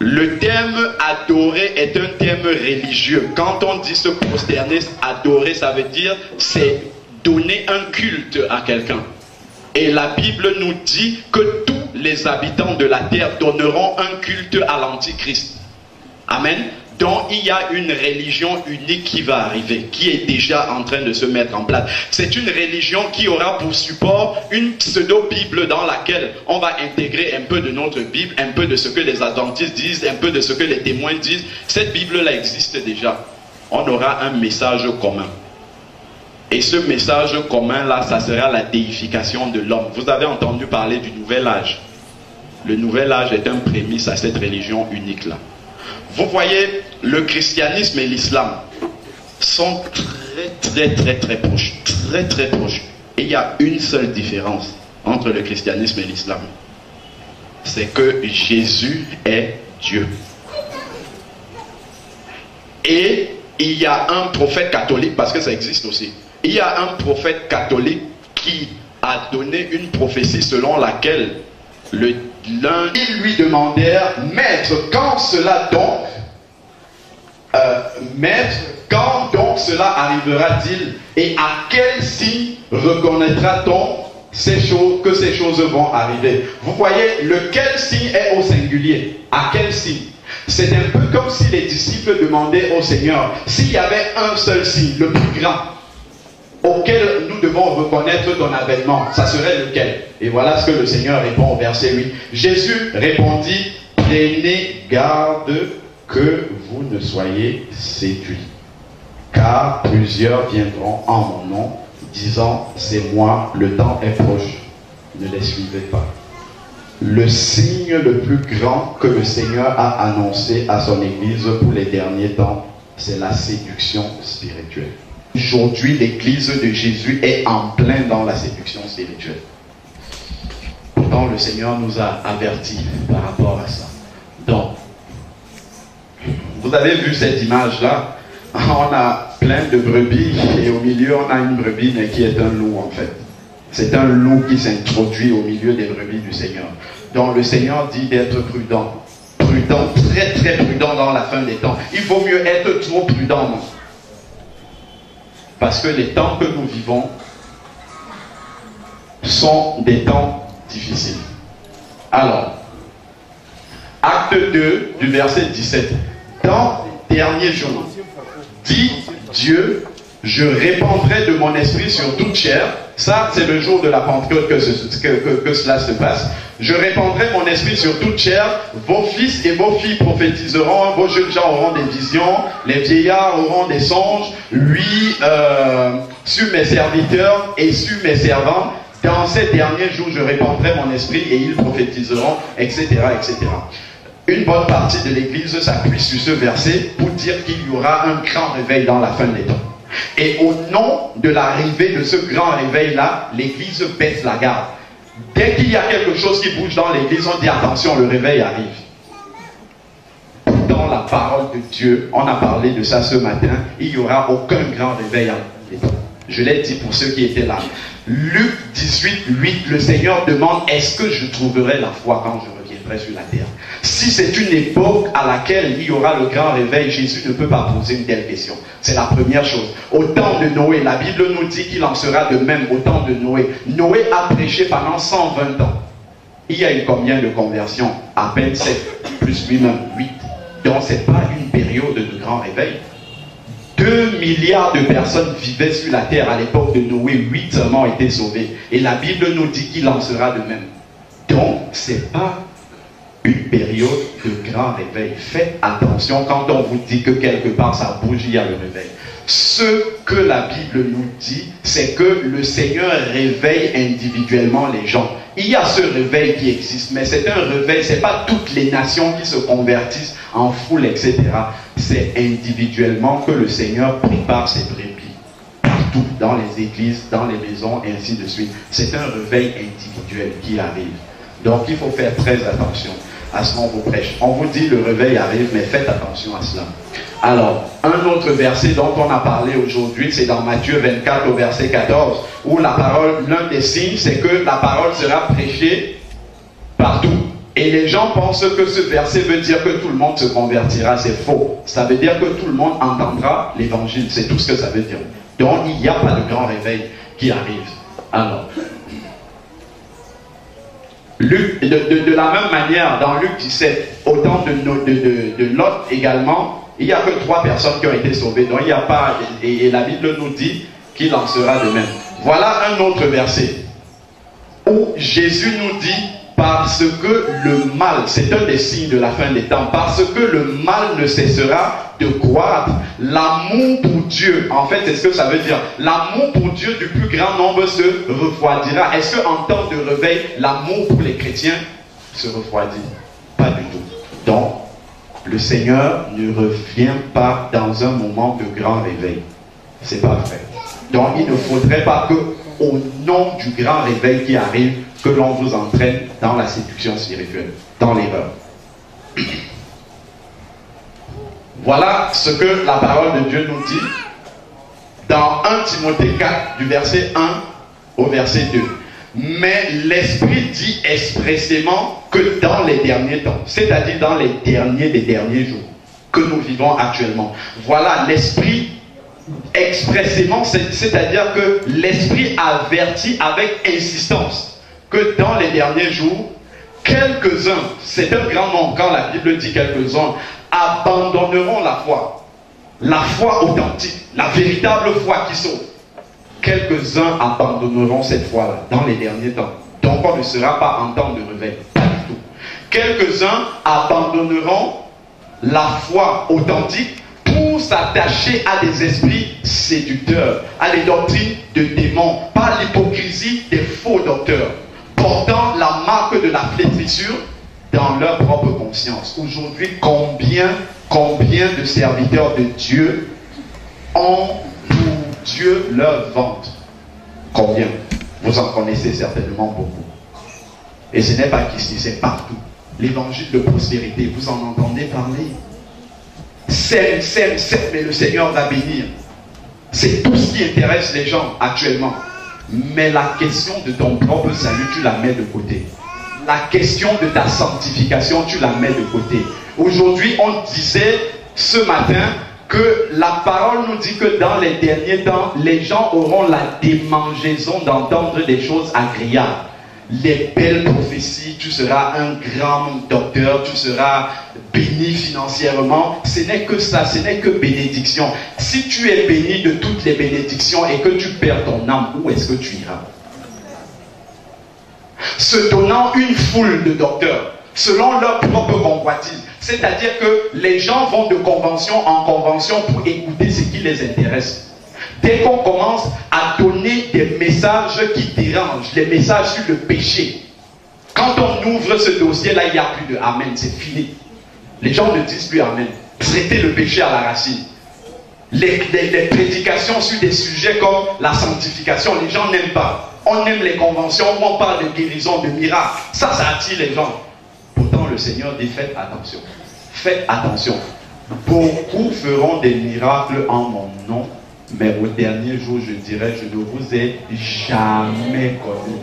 Le terme adorer est un terme religieux. Quand on dit se prosterner, adorer, ça veut dire c'est donner un culte à quelqu'un. Et la Bible nous dit que tous les habitants de la terre donneront un culte à l'Antichrist. Amen. Donc il y a une religion unique qui va arriver, qui est déjà en train de se mettre en place. C'est une religion qui aura pour support une pseudo-Bible dans laquelle on va intégrer un peu de notre Bible, un peu de ce que les adventistes disent, un peu de ce que les témoins disent. Cette Bible-là existe déjà. On aura un message commun. Et ce message commun-là, ça sera la déification de l'homme. Vous avez entendu parler du nouvel âge. Le nouvel âge est un prémisse à cette religion unique-là. Vous voyez, le christianisme et l'islam sont très proches. Très proches. Et il y a une seule différence entre le christianisme et l'islam. C'est que Jésus est Dieu. Et il y a un prophète catholique, parce que ça existe aussi. Il y a un prophète catholique qui a donné une prophétie selon laquelle l'un, ils lui demandèrent, maître, quand cela donc, maître, quand donc cela arrivera-t-il et à quel signe reconnaîtra-t-on que ces choses vont arriver? Vous voyez, lequel signe est au singulier? À quel signe? C'est un peu comme si les disciples demandaient au Seigneur s'il y avait un seul signe, le plus grand, auquel nous devons reconnaître ton avènement, ça serait lequel? Et voilà ce que le Seigneur répond au verset 8. Jésus répondit, prenez garde que vous ne soyez séduits. car plusieurs viendront en mon nom, disant, c'est moi, le temps est proche. Ne les suivez pas. Le signe le plus grand que le Seigneur a annoncé à son Église pour les derniers temps, c'est la séduction spirituelle. Aujourd'hui, l'Église de Jésus est en plein dans la séduction spirituelle. Pourtant, le Seigneur nous a avertis par rapport à ça. Donc, vous avez vu cette image-là? On a plein de brebis et au milieu, on a une brebis mais qui est un loup en fait. C'est un loup qui s'introduit au milieu des brebis du Seigneur. Donc le Seigneur dit d'être prudent. Prudent, très très prudent dans la fin des temps. Il vaut mieux être trop prudent. Non? Parce que les temps que nous vivons sont des temps difficiles. Alors, acte 2 du verset 17. Dans les derniers jours, dit Dieu, je répandrai de mon esprit sur toute chair. Ça, c'est le jour de la Pentecôte que cela se passe. Je répandrai mon esprit sur toute chair. Vos fils et vos filles prophétiseront. Vos jeunes gens auront des visions. Les vieillards auront des songes. Lui, sur mes serviteurs et sur mes servants, dans ces derniers jours, je répandrai mon esprit et ils prophétiseront, etc., etc. Une bonne partie de l'Église s'appuie sur ce verset pour dire qu'il y aura un grand réveil dans la fin des temps. Et au nom de l'arrivée de ce grand réveil-là, l'Église baisse la garde. Dès qu'il y a quelque chose qui bouge dans l'Église, on dit attention, le réveil arrive. Dans la parole de Dieu, on a parlé de ça ce matin, il n'y aura aucun grand réveil. Je l'ai dit pour ceux qui étaient là. Luc 18, 8, le Seigneur demande, est-ce que je trouverai la foi quand je reviendrai sur la terre? Si c'est une époque à laquelle il y aura le grand réveil, Jésus ne peut pas poser une telle question. C'est la première chose. Au temps de Noé, la Bible nous dit qu'il en sera de même au temps de Noé. Noé a prêché pendant 120 ans. Il y a eu combien de conversions? À peine 7, plus lui-même 8. Donc ce n'est pas une période de grand réveil. 2 milliards de personnes vivaient sur la terre à l'époque de Noé. 8 seulement ont été sauvés. Et la Bible nous dit qu'il en sera de même. Donc ce n'est pas une période de grand réveil. Faites attention quand on vous dit que quelque part ça bouge, il y a le réveil. Ce que la Bible nous dit, c'est que le Seigneur réveille individuellement les gens. Il y a ce réveil qui existe, mais c'est un réveil, ce n'est pas toutes les nations qui se convertissent en foule, etc. C'est individuellement que le Seigneur prépare ses brebis. Partout, dans les églises, dans les maisons, et ainsi de suite. C'est un réveil individuel qui arrive. Donc il faut faire très attention à ce qu'on vous prêche. On vous dit le réveil arrive, mais faites attention à cela. Alors, un autre verset dont on a parlé aujourd'hui, c'est dans Matthieu 24 au verset 14, où la parole, l'un des signes, c'est que la parole sera prêchée partout. Et les gens pensent que ce verset veut dire que tout le monde se convertira. C'est faux. Ça veut dire que tout le monde entendra l'évangile. C'est tout ce que ça veut dire. Donc, il n'y a pas de grand réveil qui arrive. Alors, Luc, de la même manière, dans Luc 17, au temps de Lot également, il n'y a que 3 personnes qui ont été sauvées. Donc il n'y a pas, et la Bible nous dit qu'il en sera de même. Voilà un autre verset où Jésus nous dit, parce que le mal, c'est un des signes de la fin des temps, parce que le mal ne cessera de croître, l'amour pour Dieu, en fait, c'est ce que ça veut dire. L'amour pour Dieu du plus grand nombre se refroidira. Est-ce qu'en temps de réveil, l'amour pour les chrétiens se refroidit? Pas du tout. Donc, le Seigneur ne revient pas dans un moment de grand réveil. C'est pas vrai. Donc, il ne faudrait pas que, au nom du grand réveil qui arrive, que l'on vous entraîne dans la séduction spirituelle, dans l'erreur. Voilà ce que la parole de Dieu nous dit dans 1 Timothée 4, du verset 1 au verset 2. Mais l'Esprit dit expressément que dans les derniers temps, c'est-à-dire dans les derniers des derniers jours que nous vivons actuellement, voilà l'Esprit expressément, c'est-à-dire que l'Esprit avertit avec insistance que dans les derniers jours, quelques-uns, c'est un grand nombre quand la Bible dit quelques-uns, abandonneront la foi authentique, la véritable foi qui sauve. Quelques-uns abandonneront cette foi-là dans les derniers temps. Donc on ne sera pas en temps de réveil, pas du tout. Quelques-uns abandonneront la foi authentique pour vous attachez à des esprits séducteurs, à des doctrines de démons, par l'hypocrisie des faux docteurs, portant la marque de la flétrissure dans leur propre conscience. Aujourd'hui, combien de serviteurs de Dieu ont pour Dieu leur ventre? Combien? Vous en connaissez certainement beaucoup. Et ce n'est pas qu'ici, c'est partout. L'évangile de prospérité, vous en entendez parler. Sème, mais le Seigneur va bénir. C'est tout ce qui intéresse les gens actuellement. Mais la question de ton propre salut, tu la mets de côté. La question de ta sanctification, tu la mets de côté. Aujourd'hui, on disait ce matin que la parole nous dit que dans les derniers temps, les gens auront la démangeaison d'entendre des choses agréables. Les belles prophéties, tu seras un grand docteur, tu seras béni financièrement. Ce n'est que ça, ce n'est que bénédiction. Si tu es béni de toutes les bénédictions et que tu perds ton âme, où est-ce que tu iras? Se donnant une foule de docteurs, selon leur propre convoitise. C'est-à-dire que les gens vont de convention en convention pour écouter ce qui les intéresse. Dès qu'on commence à donner des messages qui dérangent, les messages sur le péché, quand on ouvre ce dossier-là, il n'y a plus de Amen, c'est fini. Les gens ne disent plus Amen. Traiter le péché à la racine. Les prédications sur des sujets comme la sanctification, les gens n'aiment pas. On aime les conventions où on parle de guérison, de miracles. Ça attire les gens. Pourtant, le Seigneur dit, faites attention. Faites attention. Beaucoup feront des miracles en mon nom, mais au dernier jour, je dirais, je ne vous ai jamais connu.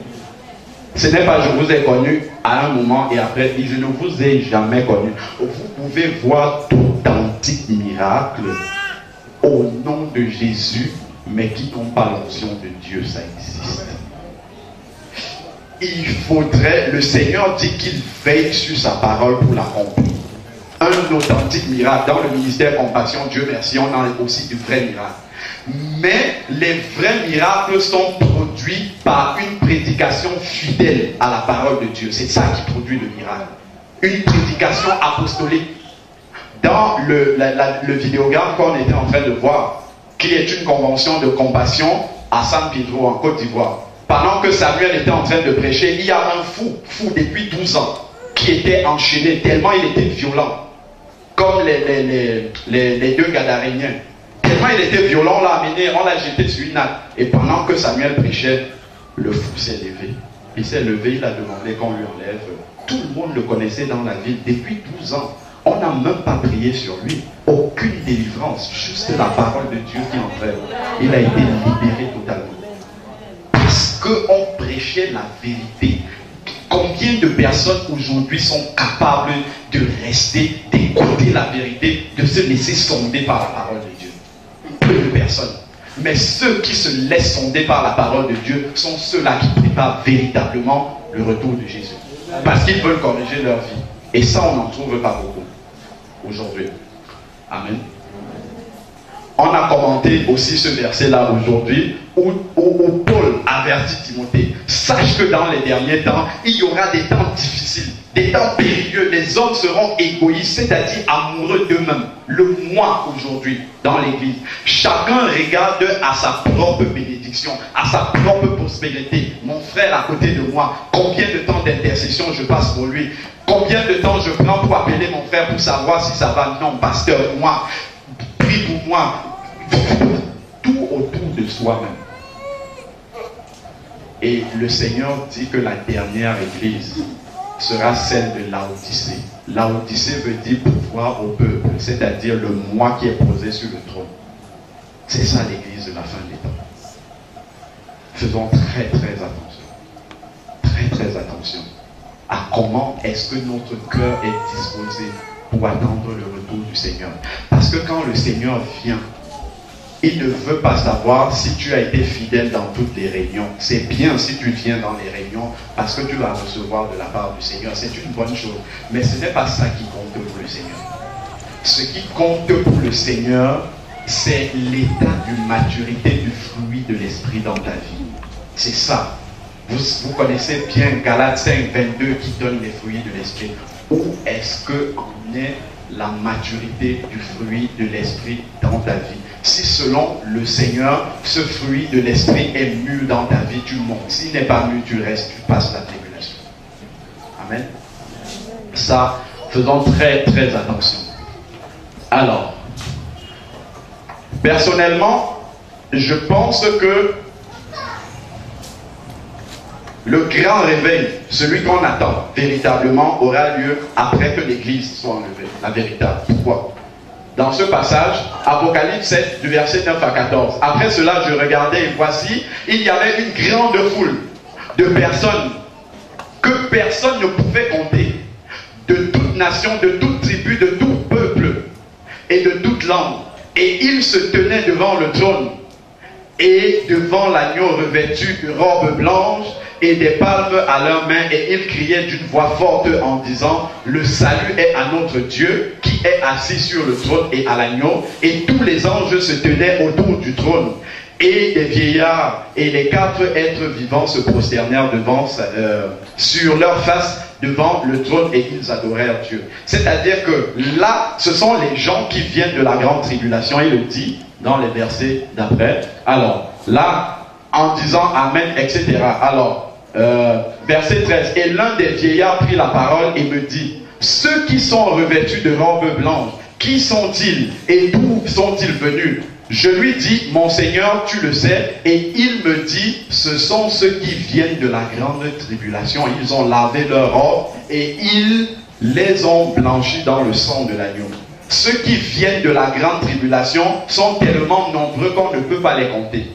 Ce n'est pas je vous ai connu à un moment et après, je ne vous ai jamais connu. Vous pouvez voir d'authentiques miracles au nom de Jésus, mais qui n'ont pas l'onction de Dieu, ça existe. Il faudrait, le Seigneur dit qu'il veille sur sa parole pour l'accomplir. Un authentique miracle dans le ministère Compassion, Dieu merci, on a aussi de vrais miracles. Mais les vrais miracles sont produits par une prédication fidèle à la parole de Dieu. C'est ça qui produit le miracle. Une prédication apostolique. Dans le vidéogramme qu'on était en train de voir, qui est une convention de compassion à San Pedro en Côte d'Ivoire. Pendant que Samuel était en train de prêcher, il y a un fou depuis 12 ans, qui était enchaîné tellement il était violent. Comme les deux Gadaréniens. Tellement il était violent, on l'a amené, on l'a jeté sur une natte. Et pendant que Samuel prêchait, le fou s'est levé. Il s'est levé, il a demandé qu'on lui enlève. Tout le monde le connaissait dans la ville depuis 12 ans. On n'a même pas prié sur lui. Aucune délivrance, juste la parole de Dieu qui entrait. Il a été libéré totalement. Parce qu'on prêchait la vérité. Combien de personnes aujourd'hui sont capables de rester, d'écouter la vérité, de se laisser sonder par la parole de Dieu? Peu de personnes. Mais ceux qui se laissent sonder par la parole de Dieu sont ceux-là qui préparent véritablement le retour de Jésus. Parce qu'ils veulent corriger leur vie. Et ça, on n'en trouve pas beaucoup aujourd'hui. Amen. On a commenté aussi ce verset-là aujourd'hui où Paul avertit Timothée. Sache que dans les derniers temps, il y aura des temps difficiles, des temps périlleux. Les hommes seront égoïstes, c'est-à-dire amoureux d'eux-mêmes. Le moi aujourd'hui dans l'église. Chacun regarde à sa propre bénédiction, à sa propre prospérité. Mon frère à côté de moi, combien de temps d'intercession je passe pour lui? Combien de temps je prends pour appeler mon frère pour savoir si ça va? Non, pasteur, moi, prie pour moi. Tout autour de soi-même. Et le Seigneur dit que la dernière église sera celle de Laodicée. Laodicée veut dire pouvoir au peuple, c'est-à-dire le moi qui est posé sur le trône. C'est ça l'église de la fin des temps. Faisons très attention. Très attention à comment est-ce que notre cœur est disposé pour attendre le retour du Seigneur. Parce que quand le Seigneur vient, il ne veut pas savoir si tu as été fidèle dans toutes les réunions. C'est bien si tu viens dans les réunions parce que tu vas recevoir de la part du Seigneur. C'est une bonne chose. Mais ce n'est pas ça qui compte pour le Seigneur. Ce qui compte pour le Seigneur, c'est l'état de maturité du fruit de l'esprit dans ta vie. C'est ça. Vous connaissez bien Galates 5, 22 qui donne les fruits de l'esprit. Où est-ce qu'on est la maturité du fruit de l'esprit dans ta vie. Si selon le Seigneur, ce fruit de l'esprit est mûr dans ta vie, tu montes. S'il n'est pas mûr, tu restes, tu passes la tribulation. Amen. Ça, faisons très très attention. Alors, personnellement, je pense que le grand réveil, celui qu'on attend véritablement, aura lieu après que l'église soit enlevée. La véritable. Pourquoi? Dans ce passage, Apocalypse 7, du verset 9 à 14. Après cela, je regardais et voici, il y avait une grande foule de personnes que personne ne pouvait compter, de toute nation, de toute tribu, de tout peuple et de toute langue. Et ils se tenaient devant le trône et devant l'agneau revêtu de robes blanches et des palmes à leurs mains, et ils criaient d'une voix forte en disant: le salut est à notre Dieu qui est assis sur le trône et à l'agneau. Et tous les anges se tenaient autour du trône, et les vieillards et les 4 êtres vivants se prosternèrent sur leur face devant le trône, et ils adorèrent Dieu. C'est-à-dire que là, ce sont les gens qui viennent de la grande tribulation. Il le dit dans les versets d'après. Alors là, en disant Amen, etc. Alors, verset 13. Et l'un des vieillards prit la parole et me dit: ceux qui sont revêtus de robes blanches, qui sont-ils et d'où sont-ils venus? Je lui dis: mon Seigneur, tu le sais. Et il me dit: ce sont ceux qui viennent de la grande tribulation. Ils ont lavé leurs robes et ils les ont blanchis dans le sang de l'agneau. Ceux qui viennent de la grande tribulation sont tellement nombreux qu'on ne peut pas les compter.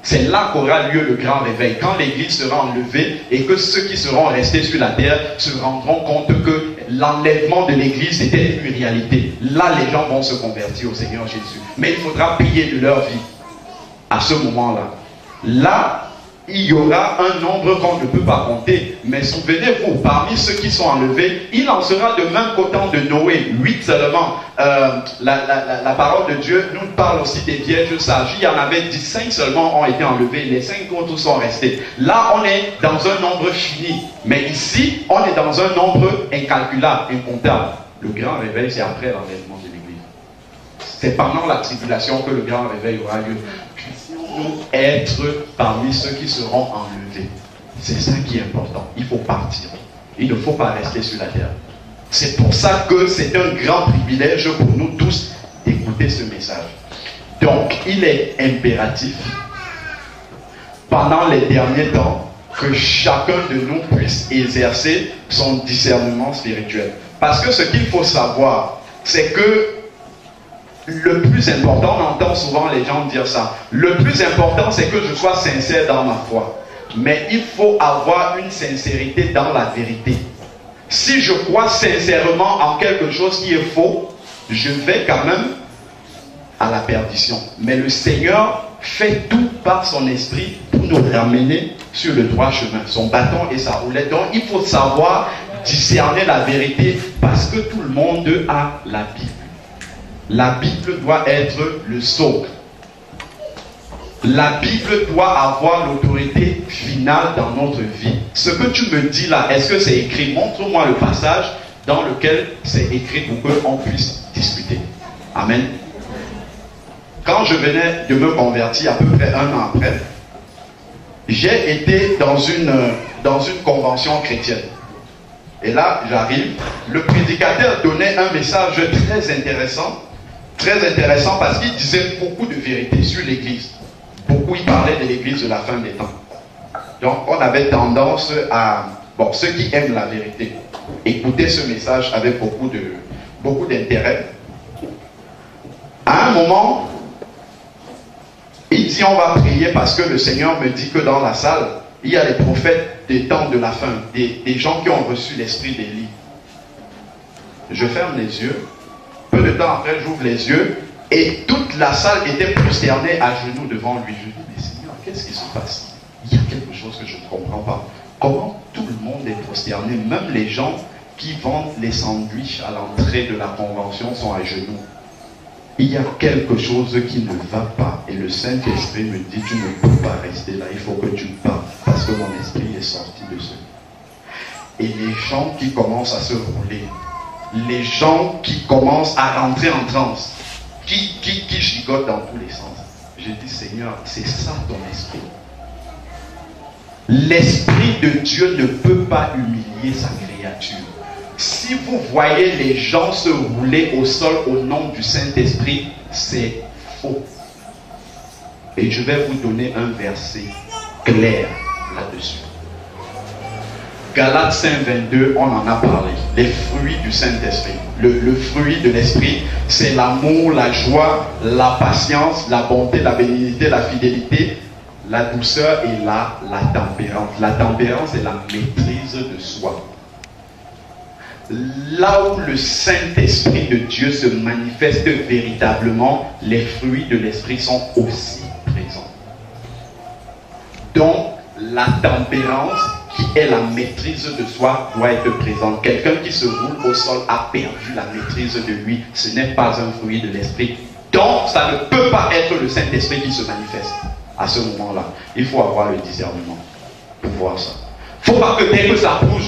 C'est là qu'aura lieu le grand réveil, quand l'église sera enlevée et que ceux qui seront restés sur la terre se rendront compte que l'enlèvement de l'église était une réalité. Là, les gens vont se convertir au Seigneur Jésus. Mais il faudra payer de leur vie à ce moment-là. Là, il y aura un nombre qu'on ne peut pas compter. Mais souvenez-vous, parmi ceux qui sont enlevés, il en sera de même qu'au temps de Noé, 8 seulement. La parole de Dieu nous parle aussi des vierges sages. Il y en avait 5 seulement ont été enlevés. Les 5 autres sont restés. Là, on est dans un nombre fini. Mais ici, on est dans un nombre incalculable, incontable. Le grand réveil, c'est après l'enlèvement de l'église. C'est pendant la tribulation que le grand réveil aura lieu. Nous être parmi ceux qui seront enlevés. C'est ça qui est important. Il faut partir. Il ne faut pas rester sur la terre. C'est pour ça que c'est un grand privilège pour nous tous d'écouter ce message. Donc, il est impératif, pendant les derniers temps, que chacun de nous puisse exercer son discernement spirituel. Parce que ce qu'il faut savoir, c'est que le plus important, on entend souvent les gens dire ça, le plus important c'est que je sois sincère dans ma foi. Mais il faut avoir une sincérité dans la vérité. Si je crois sincèrement en quelque chose qui est faux, je vais quand même à la perdition. Mais le Seigneur fait tout par son esprit pour nous ramener sur le droit chemin. Son bâton et sa roulette. Donc il faut savoir discerner la vérité parce que tout le monde a la Bible. La Bible doit être le socle. La Bible doit avoir l'autorité finale dans notre vie. Ce que tu me dis là, est-ce que c'est écrit? Montre-moi le passage dans lequel c'est écrit pour qu'on puisse discuter. Amen. Quand je venais de me convertir à peu près 1 an après, j'ai été dans une convention chrétienne. Et là, j'arrive, le prédicateur donnait un message très intéressant parce qu'il disait beaucoup de vérités sur l'église. Beaucoup, il parlait de l'église de la fin des temps. Donc, on avait tendance à, ceux qui aiment la vérité, écouter ce message avec beaucoup d'intérêt. À un moment, il dit, on va prier parce que le Seigneur me dit que dans la salle, il y a les prophètes des temps de la fin, des gens qui ont reçu l'esprit d'Élie. Je ferme les yeux. Peu de temps après, j'ouvre les yeux et toute la salle était prosternée à genoux devant lui. Je dis, mais Seigneur, qu'est-ce qui se passe? Il y a quelque chose que je ne comprends pas. Comment tout le monde est prosterné? Même les gens qui vendent les sandwichs à l'entrée de la convention sont à genoux. Il y a quelque chose qui ne va pas. Et le Saint-Esprit me dit, tu ne peux pas rester là, il faut que tu partes. Parce que mon esprit est sorti de ce. Et les gens qui commencent à se rouler, les gens qui commencent à rentrer en transe, qui gigotent dans tous les sens. Je dis, Seigneur, c'est ça ton esprit. L'Esprit de Dieu ne peut pas humilier sa créature. Si vous voyez les gens se rouler au sol au nom du Saint-Esprit, c'est faux. Et je vais vous donner un verset clair là-dessus. Galates 5:22, on en a parlé. Les fruits du Saint-Esprit. Le fruit de l'Esprit, c'est l'amour, la joie, la patience, la bonté, la bénignité, la fidélité, la douceur et la tempérance. La tempérance est la maîtrise de soi. Là où le Saint-Esprit de Dieu se manifeste véritablement, les fruits de l'Esprit sont aussi présents. Donc, la tempérance, qui est la maîtrise de soi, doit être présente. Quelqu'un qui se roule au sol a perdu la maîtrise de lui. Ce n'est pas un fruit de l'Esprit. Donc, ça ne peut pas être le Saint-Esprit qui se manifeste. À ce moment-là, il faut avoir le discernement pour voir ça. Il ne faut pas que dès que ça bouge,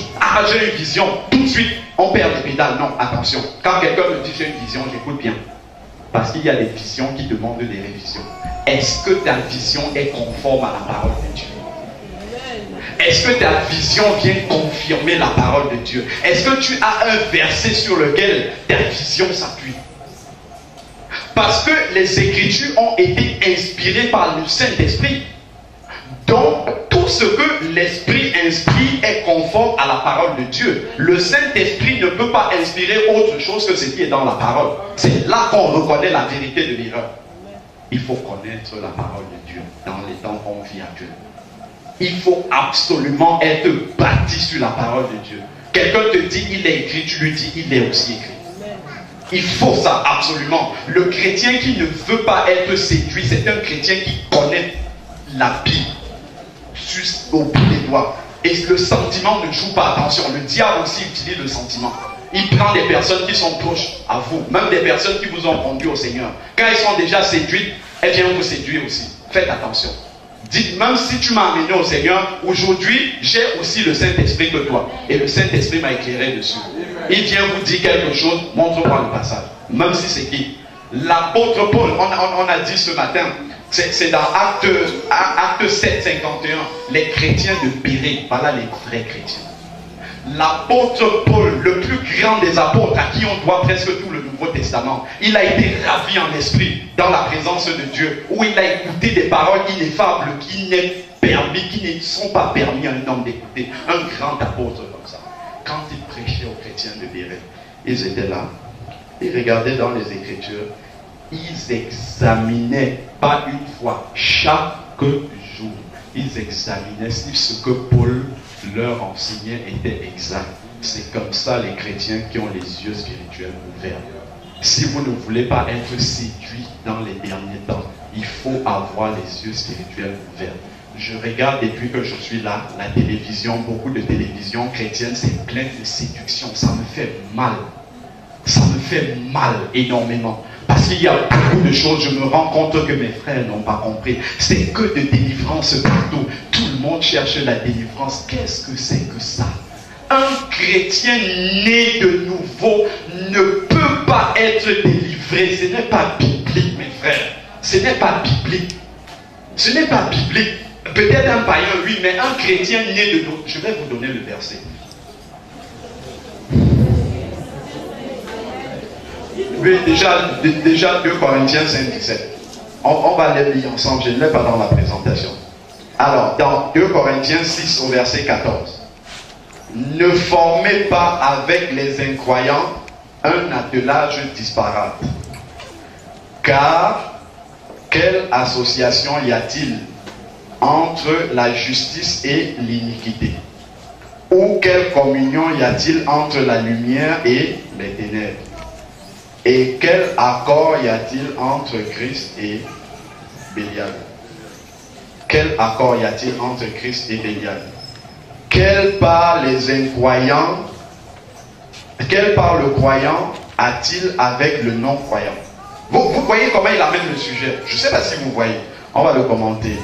j'ai une vision, tout de suite, on perd les pédales. Non, attention. Quand quelqu'un me dit j'ai une vision, j'écoute bien. Parce qu'il y a des visions qui demandent des révisions. Est-ce que ta vision est conforme à la parole de Dieu? Est-ce que ta vision vient confirmer la parole de Dieu? Est-ce que tu as un verset sur lequel ta vision s'appuie? Parce que les Écritures ont été inspirées par le Saint-Esprit. Donc, tout ce que l'Esprit inspire est conforme à la parole de Dieu. Le Saint-Esprit ne peut pas inspirer autre chose que ce qui est dans la parole. C'est là qu'on reconnaît la vérité de l'erreur. Il faut connaître la parole de Dieu dans les temps qu'on vit actuellement. Il faut absolument être bâti sur la parole de Dieu. Quelqu'un te dit il est écrit, tu lui dis il est aussi écrit. Il faut ça absolument. Le chrétien qui ne veut pas être séduit, c'est un chrétien qui connaît la Bible au bout des doigts. Et le sentiment ne joue pas. Attention, le diable aussi utilise le sentiment. Il prend des personnes qui sont proches à vous, même des personnes qui vous ont conduit au Seigneur. Quand elles sont déjà séduites, elles viennent vous séduire aussi. Faites attention. Dites, même si tu m'as amené au Seigneur, aujourd'hui, j'ai aussi le Saint-Esprit que toi. Et le Saint-Esprit m'a éclairé dessus. Il vient vous dire quelque chose, montre-moi le passage. Même si c'est qui? L'apôtre Paul, on a dit ce matin, c'est dans Acte 7, 51, les chrétiens de Bérée, voilà les vrais chrétiens. L'apôtre Paul, le plus grand des apôtres, à qui on doit presque tout le Nouveau Testament, il a été ravi en esprit dans la présence de Dieu, où il a écouté des paroles ineffables qui ne sont pas permis à un homme d'écouter. Un grand apôtre comme ça. Quand il prêchait aux chrétiens de Bérée, ils étaient là, ils regardaient dans les Écritures, ils examinaient, pas une fois, chaque jour, ils examinaient si ce que Paul leur enseignait était exact. C'est comme ça les chrétiens qui ont les yeux spirituels ouverts. Si vous ne voulez pas être séduits dans les derniers temps, il faut avoir les yeux spirituels ouverts. Je regarde depuis que je suis là, la télévision, beaucoup de télévisions chrétiennes, c'est plein de séduction. Ça me fait mal. Ça me fait mal énormément. Parce qu'il y a beaucoup de choses, je me rends compte que mes frères n'ont pas compris. C'est que de délivrance partout. Tout le monde cherche la délivrance. Qu'est-ce que c'est que ça? Un chrétien né de nouveau ne peut pas être délivré. Ce n'est pas biblique, mes frères. Ce n'est pas biblique. Ce n'est pas biblique. Peut-être un païen, oui, mais un chrétien né de nouveau. Je vais vous donner le verset. Oui, déjà 2 Corinthiens 5, 17. On va les lire ensemble, je ne l'ai pas dans la présentation. Alors, dans 2 Corinthiens 6 au verset 14. Ne formez pas avec les incroyants un attelage disparate. Car, quelle association y a-t-il entre la justice et l'iniquité? Ou quelle communion y a-t-il entre la lumière et les ténèbres? Et quel accord y a-t-il entre Christ et Bélial? Quel accord y a-t-il entre Christ et Bélial? Quelle part les incroyants, quelle part le croyant a-t-il avec le non-croyant? Vous voyez comment il amène le sujet. Je ne sais pas si vous voyez. On va le commenter.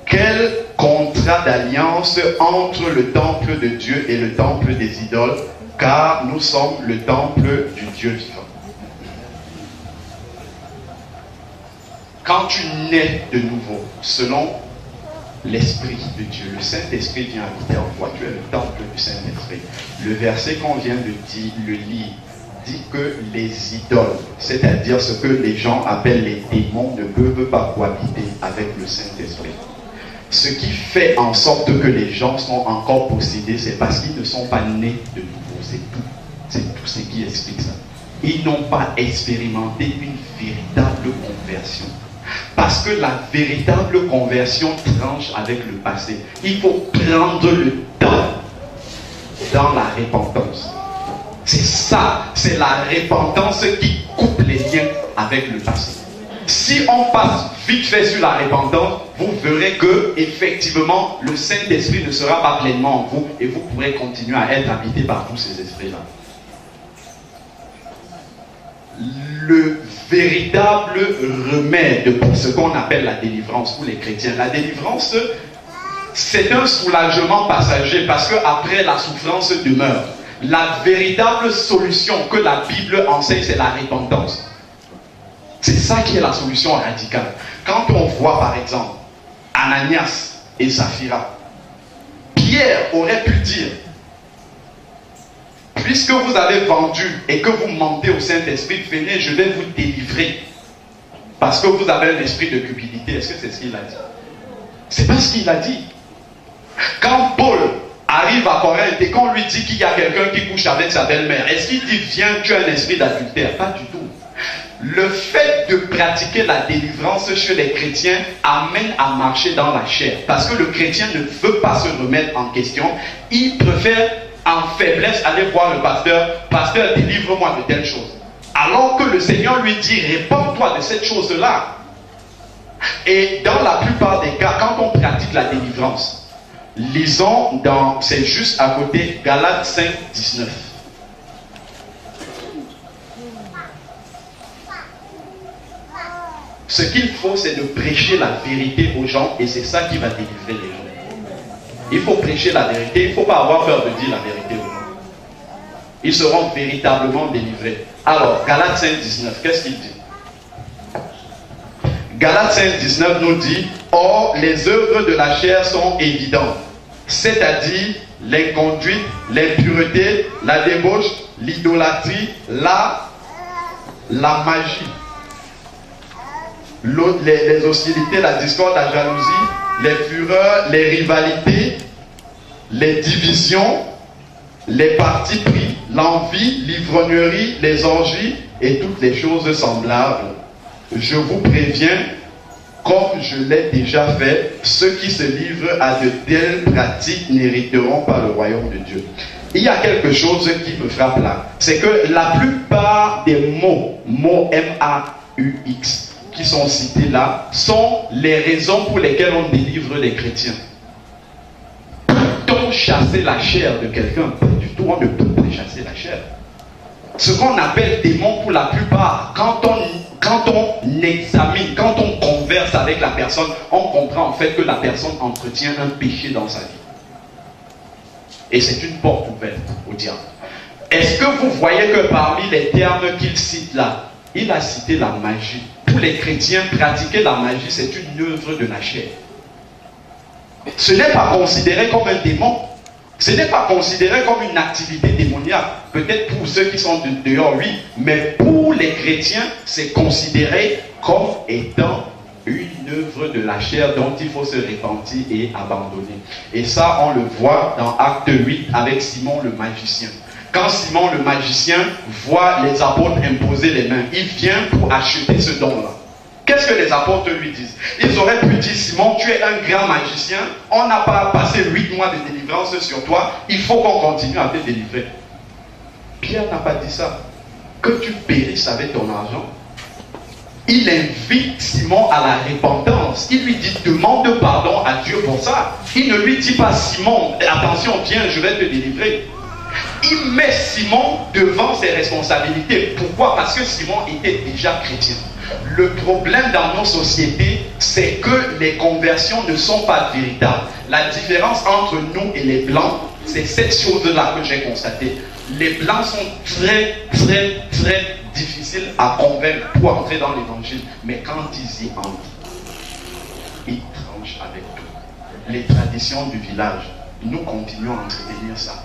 Quel contrat d'alliance entre le temple de Dieu et le temple des idoles car nous sommes le temple du Dieu vivant. Quand tu nais de nouveau, selon l'Esprit de Dieu, le Saint-Esprit vient habiter en toi, tu es le temple du Saint-Esprit. Le verset qu'on vient de lire dit que les idoles, c'est-à-dire ce que les gens appellent les démons, ne peuvent pas cohabiter avec le Saint-Esprit. Ce qui fait en sorte que les gens sont encore possédés, c'est parce qu'ils ne sont pas nés de nouveau. C'est tout. C'est tout ce qui explique ça. Ils n'ont pas expérimenté une véritable conversion. Parce que la véritable conversion tranche avec le passé. Il faut prendre le temps dans la repentance. C'est ça, c'est la repentance qui coupe les liens avec le passé. Si on passe vite fait sur la repentance, vous verrez que effectivement le Saint-Esprit ne sera pas pleinement en vous et vous pourrez continuer à être habité par tous ces esprits-là. Le véritable remède pour ce qu'on appelle la délivrance pour les chrétiens, la délivrance, c'est un soulagement passager parce qu'après la souffrance demeure. La véritable solution que la Bible enseigne, c'est la repentance. C'est ça qui est la solution radicale. Quand on voit par exemple Ananias et Saphira, Pierre aurait pu dire, puisque vous avez vendu et que vous mentez au Saint-Esprit, venez, je vais vous délivrer. Parce que vous avez un esprit de cupidité. Est-ce que c'est ce qu'il a dit? C'est pas ce qu'il a dit. Quand Paul arrive à Corinthe et qu'on lui dit qu'il y a quelqu'un qui couche avec sa belle-mère, est-ce qu'il dit, viens, tu as un esprit d'adultère? Pas du tout. Le fait de pratiquer la délivrance chez les chrétiens amène à marcher dans la chair. Parce que le chrétien ne veut pas se remettre en question. Il préfère en faiblesse aller voir le pasteur. Pasteur, délivre-moi de telle chose. Alors que le Seigneur lui dit, répands-toi de cette chose-là. Et dans la plupart des cas, quand on pratique la délivrance, lisons dans, c'est juste à côté, Galates 5, 19. Ce qu'il faut, c'est de prêcher la vérité aux gens et c'est ça qui va délivrer les gens. Il faut prêcher la vérité, il ne faut pas avoir peur de dire la vérité aux gens. Ils seront véritablement délivrés. Alors, Galates 5, 19, qu'est-ce qu'il dit? Galates 5, 19 nous dit, or, les œuvres de la chair sont évidentes, c'est-à-dire l'inconduite, l'impureté, la débauche, l'idolâtrie, la magie, les hostilités, la discorde, la jalousie, les fureurs, les rivalités, les divisions, les partis pris, l'envie, l'ivrognerie, les orgies et toutes les choses semblables. Je vous préviens, comme je l'ai déjà fait, ceux qui se livrent à de telles pratiques n'hériteront pas le royaume de Dieu. Il y a quelque chose qui me frappe là, c'est que la plupart des mots M-A-U-X, qui sont cités là, sont les raisons pour lesquelles on délivre les chrétiens. Peut-on chasser la chair de quelqu'un? Pas du tout, on ne peut pas chasser la chair. Ce qu'on appelle démon pour la plupart, quand on examine, quand on converse avec la personne, on comprend en fait que la personne entretient un péché dans sa vie. Et c'est une porte ouverte au diable. Est-ce que vous voyez que parmi les termes qu'il cite là, il a cité la magie. Pour les chrétiens, pratiquer la magie, c'est une œuvre de la chair. Ce n'est pas considéré comme un démon. Ce n'est pas considéré comme une activité démoniaque. Peut-être pour ceux qui sont dehors, oui. Mais pour les chrétiens, c'est considéré comme étant une œuvre de la chair dont il faut se repentir et abandonner. Et ça, on le voit dans Acte 8 avec Simon le magicien. Quand Simon le magicien voit les apôtres imposer les mains, il vient pour acheter ce don-là. Qu'est-ce que les apôtres lui disent? Ils auraient pu dire, Simon, tu es un grand magicien, on n'a pas passé 8 mois de délivrance sur toi, il faut qu'on continue à te délivrer. Pierre n'a pas dit ça. Que tu périsses avec ton argent. Il invite Simon à la repentance. Il lui dit, demande pardon à Dieu pour ça. Il ne lui dit pas, Simon, attention, viens, je vais te délivrer. Il met Simon devant ses responsabilités. Pourquoi? Parce que Simon était déjà chrétien. Le problème dans nos sociétés, c'est que les conversions ne sont pas véritables. La différence entre nous et les blancs, c'est cette chose-là que j'ai constatée. les blancs sont très, très, très difficiles à convaincre pour entrer dans l'évangile. Mais quand ils y entrent, ils tranchent avec tout. Les traditions du village, nous continuons à entretenir ça.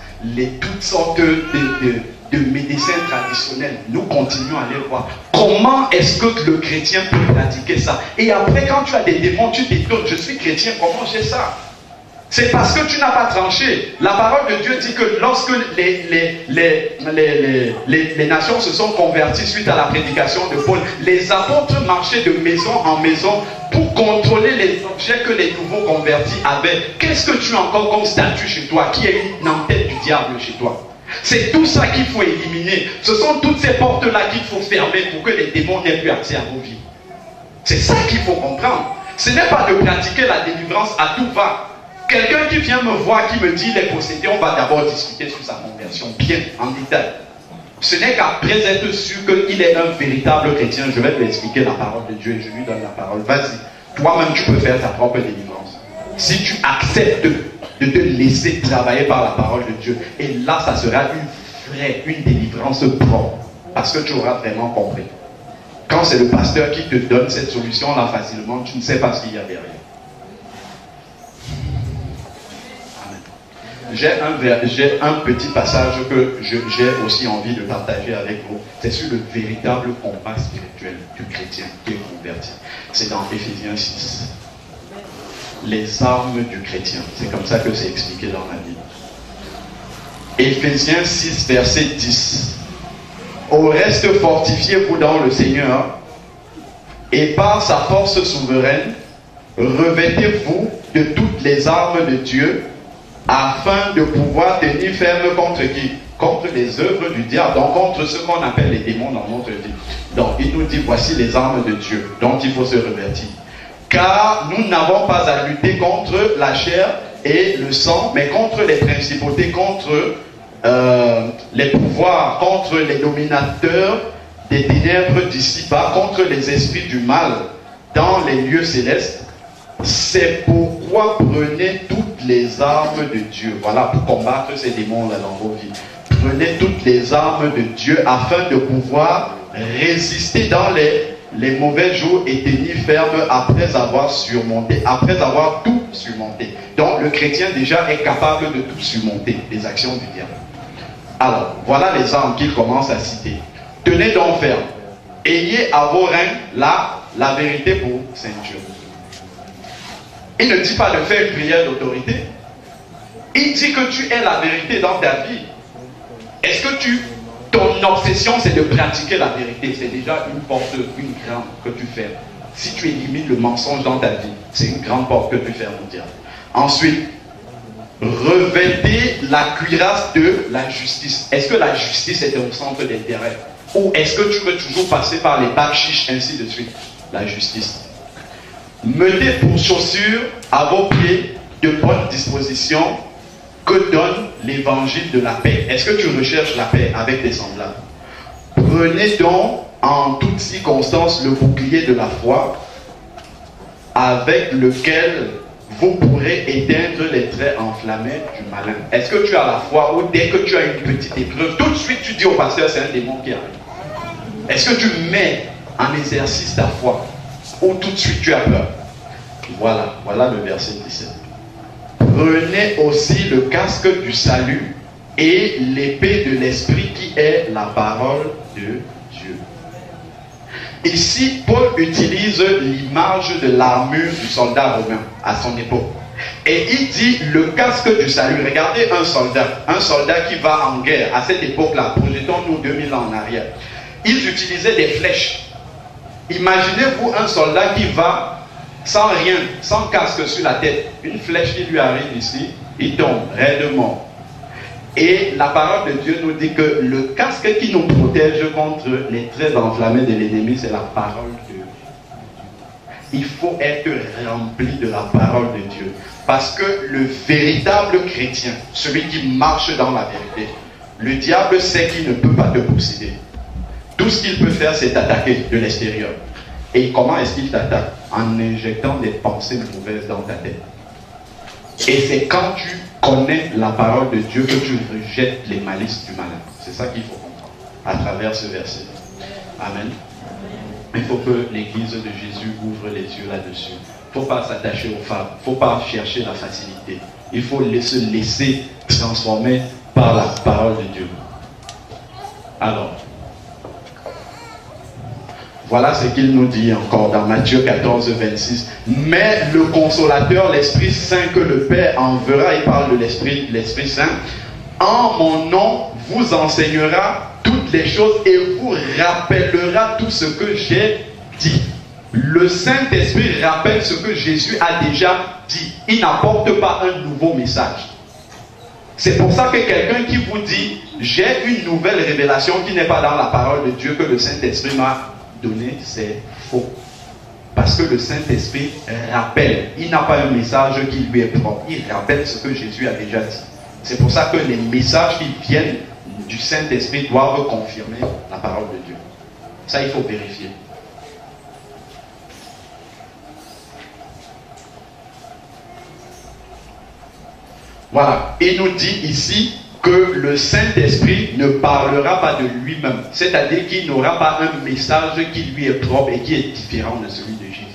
Toutes sortes de médecins traditionnels, nous continuons à les voir. Comment est-ce que le chrétien peut pratiquer ça? Et après, quand tu as des démons, tu t'étonnes, je suis chrétien, comment j'ai ça? C'est parce que tu n'as pas tranché. La parole de Dieu dit que lorsque les nations se sont converties suite à la prédication de Paul, les apôtres marchaient de maison en maison pour contrôler les objets que les nouveaux convertis avaient. Qu'est-ce que tu as encore comme statut chez toi qui est une entête du diable chez toi? C'est tout ça qu'il faut éliminer. Ce sont toutes ces portes-là qu'il faut fermer pour que les démons n'aient plus accès à vos vies. C'est ça qu'il faut comprendre. Ce n'est pas de pratiquer la délivrance à tout va. Quelqu'un qui vient me voir, qui me dit il est possédé, on va d'abord discuter sur sa conversion, bien, en détail. Ce n'est qu'après être sûr qu'il est un véritable chrétien, je vais lui expliquer la parole de Dieu et je lui donne la parole. Vas-y, toi-même tu peux faire ta propre délivrance. Si tu acceptes de te laisser travailler par la parole de Dieu, et là ça sera une délivrance propre, parce que tu auras vraiment compris. Quand c'est le pasteur qui te donne cette solution-là facilement, tu ne sais pas ce qu'il y a derrière. J'ai un petit passage que j'ai aussi envie de partager avec vous. C'est sur le véritable combat spirituel du chrétien qui est converti. C'est dans Éphésiens 6. Les armes du chrétien. C'est comme ça que c'est expliqué dans la Bible. Éphésiens 6, verset 10. Au reste, fortifiez-vous dans le Seigneur et par sa force souveraine, revêtez-vous de toutes les armes de Dieu afin de pouvoir tenir ferme contre qui? Contre les œuvres du diable, donc contre ce qu'on appelle les démons dans notre vie. Donc il nous dit, voici les armes de Dieu dont il faut se revêtir. Car nous n'avons pas à lutter contre la chair et le sang, mais contre les principautés, contre les pouvoirs, contre les dominateurs des ténèbres d'ici-bas, contre les esprits du mal dans les lieux célestes. C'est pourquoi prenez toutes les armes de Dieu. Voilà, pour combattre ces démons-là dans vos vies. Prenez toutes les armes de Dieu afin de pouvoir résister dans les mauvais jours et tenir ferme après avoir surmonté, après avoir tout surmonté. Donc le chrétien déjà est capable de tout surmonter, les actions du diable. Alors, voilà les armes qu'il commence à citer. Tenez donc ferme. Ayez à vos reins la vérité pour ceinture. Il ne dit pas de faire une prière d'autorité. Il dit que tu es la vérité dans ta vie. Est-ce que ton obsession c'est de pratiquer la vérité? C'est déjà une porte, une grande que tu fermes. Si tu élimines le mensonge dans ta vie, c'est une grande porte que tu fermes au diable. Ensuite, revêtez la cuirasse de la justice. Est-ce que la justice est au centre d'intérêt? Ou est-ce que tu veux toujours passer par les bacs chiches, ainsi de suite? La justice. Mettez pour chaussures à vos pieds de bonne disposition que donne l'évangile de la paix. Est-ce que tu recherches la paix avec tes semblables? Prenez donc en toutes circonstances le bouclier de la foi avec lequel vous pourrez éteindre les traits enflammés du malin. Est-ce que tu as la foi ou dès que tu as une petite épreuve, tout de suite tu dis au pasteur c'est un démon qui arrive? Est-ce que tu mets en exercice ta foi? Ou tout de suite tu as peur? Voilà le verset 17. Prenez aussi le casque du salut et l'épée de l'esprit qui est la parole de Dieu. Ici, Paul utilise l'image de l'armure du soldat romain à son époque. Et il dit le casque du salut. Regardez un soldat qui va en guerre à cette époque-là, projetons-nous 2000 ans en arrière. Ils utilisaient des flèches. Imaginez-vous un soldat qui va sans rien, sans casque sur la tête. Une flèche qui lui arrive ici, il tombe raidement. Et la parole de Dieu nous dit que le casque qui nous protège contre les traits enflammés de l'ennemi, c'est la parole de Dieu. Il faut être rempli de la parole de Dieu. Parce que le véritable chrétien, celui qui marche dans la vérité, le diable sait qu'il ne peut pas te posséder. Tout ce qu'il peut faire, c'est t'attaquer de l'extérieur. Et comment est-ce qu'il t'attaque? En injectant des pensées mauvaises dans ta tête. Et c'est quand tu connais la parole de Dieu que tu rejettes les malices du malin. C'est ça qu'il faut comprendre à travers ce verset. Amen. Il faut que l'église de Jésus ouvre les yeux là-dessus. Il ne faut pas s'attacher aux femmes. Il ne faut pas chercher la facilité. Il faut se laisser transformer par la parole de Dieu. Alors, voilà ce qu'il nous dit encore dans Matthieu 14, 26. Mais le consolateur, l'Esprit Saint que le Père enverra, il parle de l'Esprit Saint, en mon nom vous enseignera toutes les choses et vous rappellera tout ce que j'ai dit. Le Saint-Esprit rappelle ce que Jésus a déjà dit. Il n'apporte pas un nouveau message. C'est pour ça que quelqu'un qui vous dit j'ai une nouvelle révélation qui n'est pas dans la parole de Dieu que le Saint-Esprit m'a donné, c'est faux. Parce que le Saint-Esprit rappelle. Il n'a pas un message qui lui est propre. Il rappelle ce que Jésus a déjà dit. C'est pour ça que les messages qui viennent du Saint-Esprit doivent confirmer la parole de Dieu. Ça, il faut vérifier. Voilà. Il nous dit ici que le Saint-Esprit ne parlera pas de lui-même. C'est-à-dire qu'il n'aura pas un message qui lui est propre et qui est différent de celui de Jésus.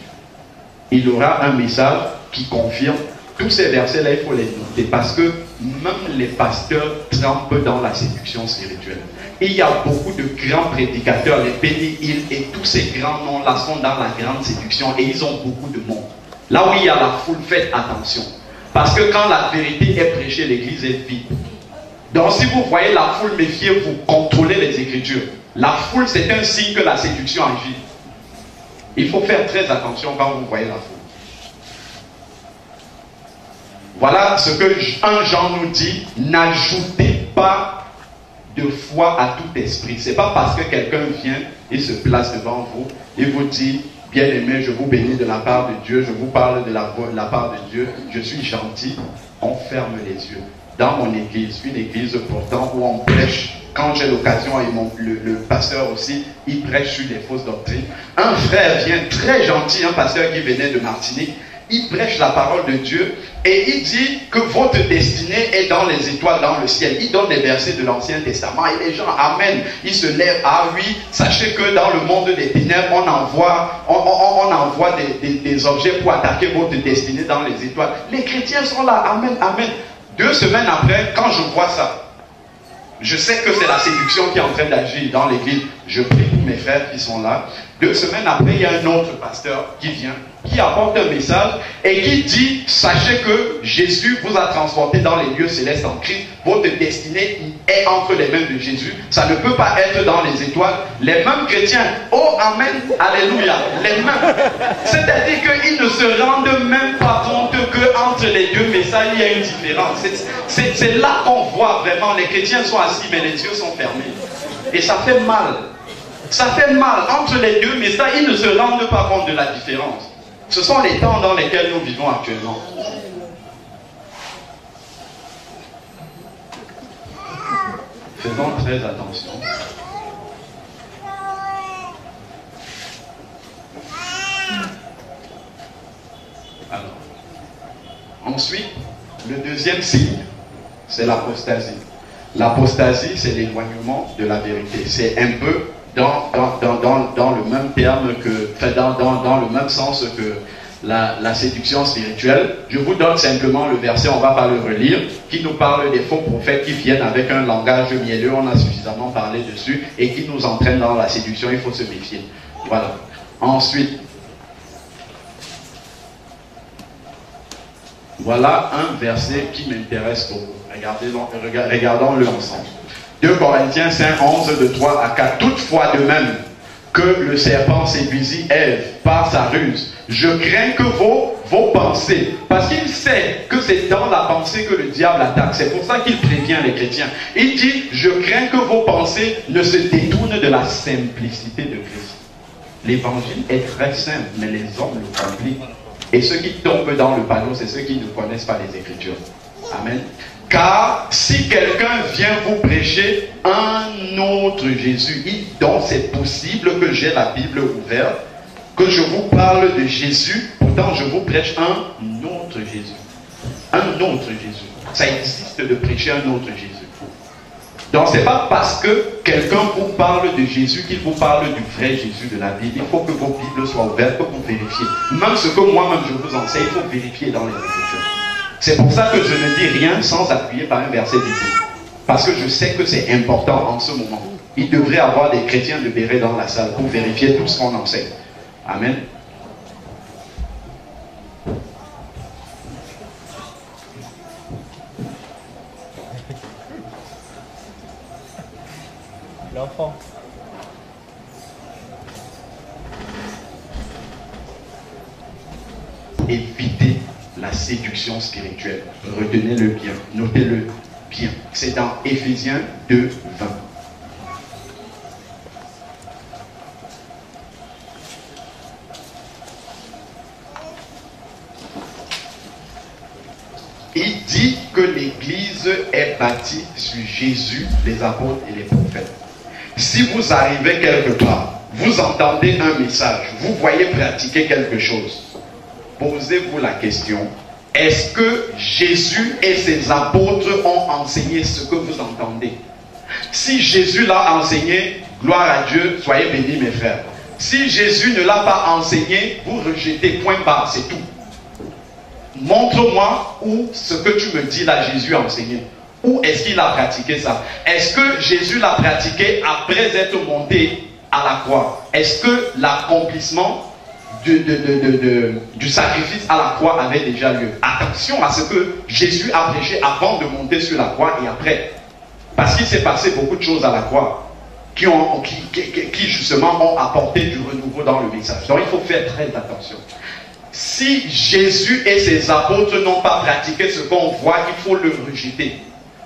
Il aura un message qui confirme. Tous ces versets-là, il faut les noter parce que même les pasteurs trempent dans la séduction spirituelle. Il y a beaucoup de grands prédicateurs, les Benny Hill et tous ces grands noms-là sont dans la grande séduction et ils ont beaucoup de monde. Là où il y a la foule, faites attention. Parce que quand la vérité est prêchée, l'église est vide. Donc si vous voyez la foule, méfiez-vous, contrôlez les Écritures. La foule, c'est un signe que la séduction agit. Il faut faire très attention quand vous voyez la foule. Voilà ce que 1 Jean nous dit, n'ajoutez pas de foi à tout esprit. Ce n'est pas parce que quelqu'un vient et se place devant vous et vous dit, bien-aimé, je vous bénis de la part de Dieu, je vous parle de la part de Dieu, je suis gentil, on ferme les yeux. Dans mon église, une église pourtant où on prêche, quand j'ai l'occasion, et le pasteur aussi, il prêche sur les fausses doctrines. Un frère vient très gentil, un pasteur qui venait de Martinique, il prêche la parole de Dieu et il dit que votre destinée est dans les étoiles, dans le ciel. Il donne les versets de l'Ancien Testament et les gens, amen, ils se lèvent. Ah oui, sachez que dans le monde des ténèbres, on envoie des objets pour attaquer votre destinée dans les étoiles. Les chrétiens sont là, amen, amen. 2 semaines après, quand je vois ça, je sais que c'est la séduction qui est en train d'agir dans l'église. Je prie pour mes frères qui sont là. 2 semaines après, il y a un autre pasteur qui vient, qui apporte un message et qui dit, sachez que Jésus vous a transporté dans les lieux célestes en Christ. Votre destinée est entre les mains de Jésus. Ça ne peut pas être dans les étoiles. Les mêmes chrétiens, oh amen, alléluia, les mêmes. C'est-à-dire qu'ils ne se rendent même pas compte qu'entre les deux messages, il y a une différence. C'est là qu'on voit vraiment, les chrétiens sont assis, mais les yeux sont fermés. Et ça fait mal. Ça fait mal. Entre les deux messages, ils ne se rendent pas compte de la différence. Ce sont les temps dans lesquels nous vivons actuellement. Faisons très attention. Alors, ensuite, le deuxième signe, c'est l'apostasie. L'apostasie, c'est l'éloignement de la vérité. C'est un peu dans le même terme que, dans le même sens que la séduction spirituelle. Je vous donne simplement le verset, on ne va pas le relire, qui nous parle des faux prophètes qui viennent avec un langage mielleux, on a suffisamment parlé dessus, et qui nous entraînent dans la séduction, il faut se méfier. Voilà. Ensuite, voilà un verset qui m'intéresse beaucoup. Regardons-le ensemble. 2 Corinthiens 5, 11, de 3 à 4. Toutefois, de même que le serpent séduisit Ève par sa ruse, je crains que vos pensées, parce qu'il sait que c'est dans la pensée que le diable attaque. C'est pour ça qu'il prévient les chrétiens. Il dit, je crains que vos pensées ne se détournent de la simplicité de Christ. L'évangile est très simple, mais les hommes le compliquent. Et ceux qui tombent dans le panneau, c'est ceux qui ne connaissent pas les Écritures. Amen. Car si quelqu'un vient vous prêcher un autre Jésus, donc c'est possible que j'ai la Bible ouverte, que je vous parle de Jésus, pourtant je vous prêche un autre Jésus. un autre Jésus. Ça existe de prêcher un autre Jésus. Donc ce n'est pas parce que quelqu'un vous parle de Jésus qu'il vous parle du vrai Jésus de la Bible. Il faut que vos Bibles soient ouvertes pour vérifier. Même ce que moi-même je vous enseigne, il faut vérifier dans les Écritures. C'est pour ça que je ne dis rien sans appuyer par un verset biblique. Parce que je sais que c'est important en ce moment. Il devrait y avoir des chrétiens de béret dans la salle pour vérifier tout ce qu'on enseigne. Amen. L'enfant. Évitez la séduction spirituelle. Retenez-le bien, notez-le bien. C'est dans Éphésiens 2, 20. Il dit que l'Église est bâtie sur Jésus, les apôtres et les prophètes. Si vous arrivez quelque part, vous entendez un message, vous voyez pratiquer quelque chose, posez-vous la question, est-ce que Jésus et ses apôtres ont enseigné ce que vous entendez? Si Jésus l'a enseigné, gloire à Dieu, soyez bénis mes frères. Si Jésus ne l'a pas enseigné, vous rejetez, point barre, c'est tout. Montre-moi où ce que tu me dis là, Jésus a enseigné. Où est-ce qu'il a pratiqué ça? Est-ce que Jésus l'a pratiqué après être monté à la croix? Est-ce que l'accomplissement du sacrifice à la croix avait déjà lieu? Attention à ce que Jésus a prêché avant de monter sur la croix et après. Parce qu'il s'est passé beaucoup de choses à la croix qui justement ont apporté du renouveau dans le message. Donc il faut faire très attention. Si Jésus et ses apôtres n'ont pas pratiqué ce qu'on voit, il faut le rejeter.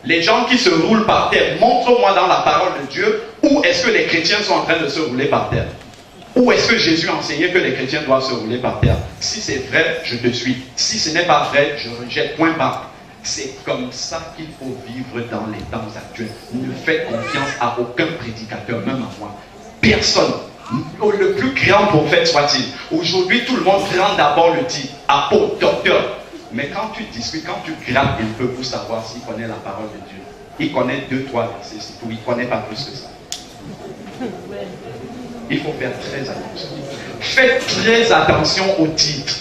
Les gens qui se roulent par terre, montre-moi dans la parole de Dieu où est-ce que les chrétiens sont en train de se rouler par terre. Où est-ce que Jésus enseignait que les chrétiens doivent se rouler par terre? Si c'est vrai, je te suis. Si ce n'est pas vrai, je rejette, point barre. C'est comme ça qu'il faut vivre dans les temps actuels. Ne faites confiance à aucun prédicateur, même à moi. Personne. Le plus grand prophète soit-il. Aujourd'hui, tout le monde prend d'abord le titre, apôtre, docteur. Mais quand tu discutes, quand tu grattes un peu pour savoir s'il connaît la parole de Dieu, il connaît 2-3 versets, c'est tout. Il ne connaît pas plus que ça. Il faut faire très attention. Faites très attention au titre.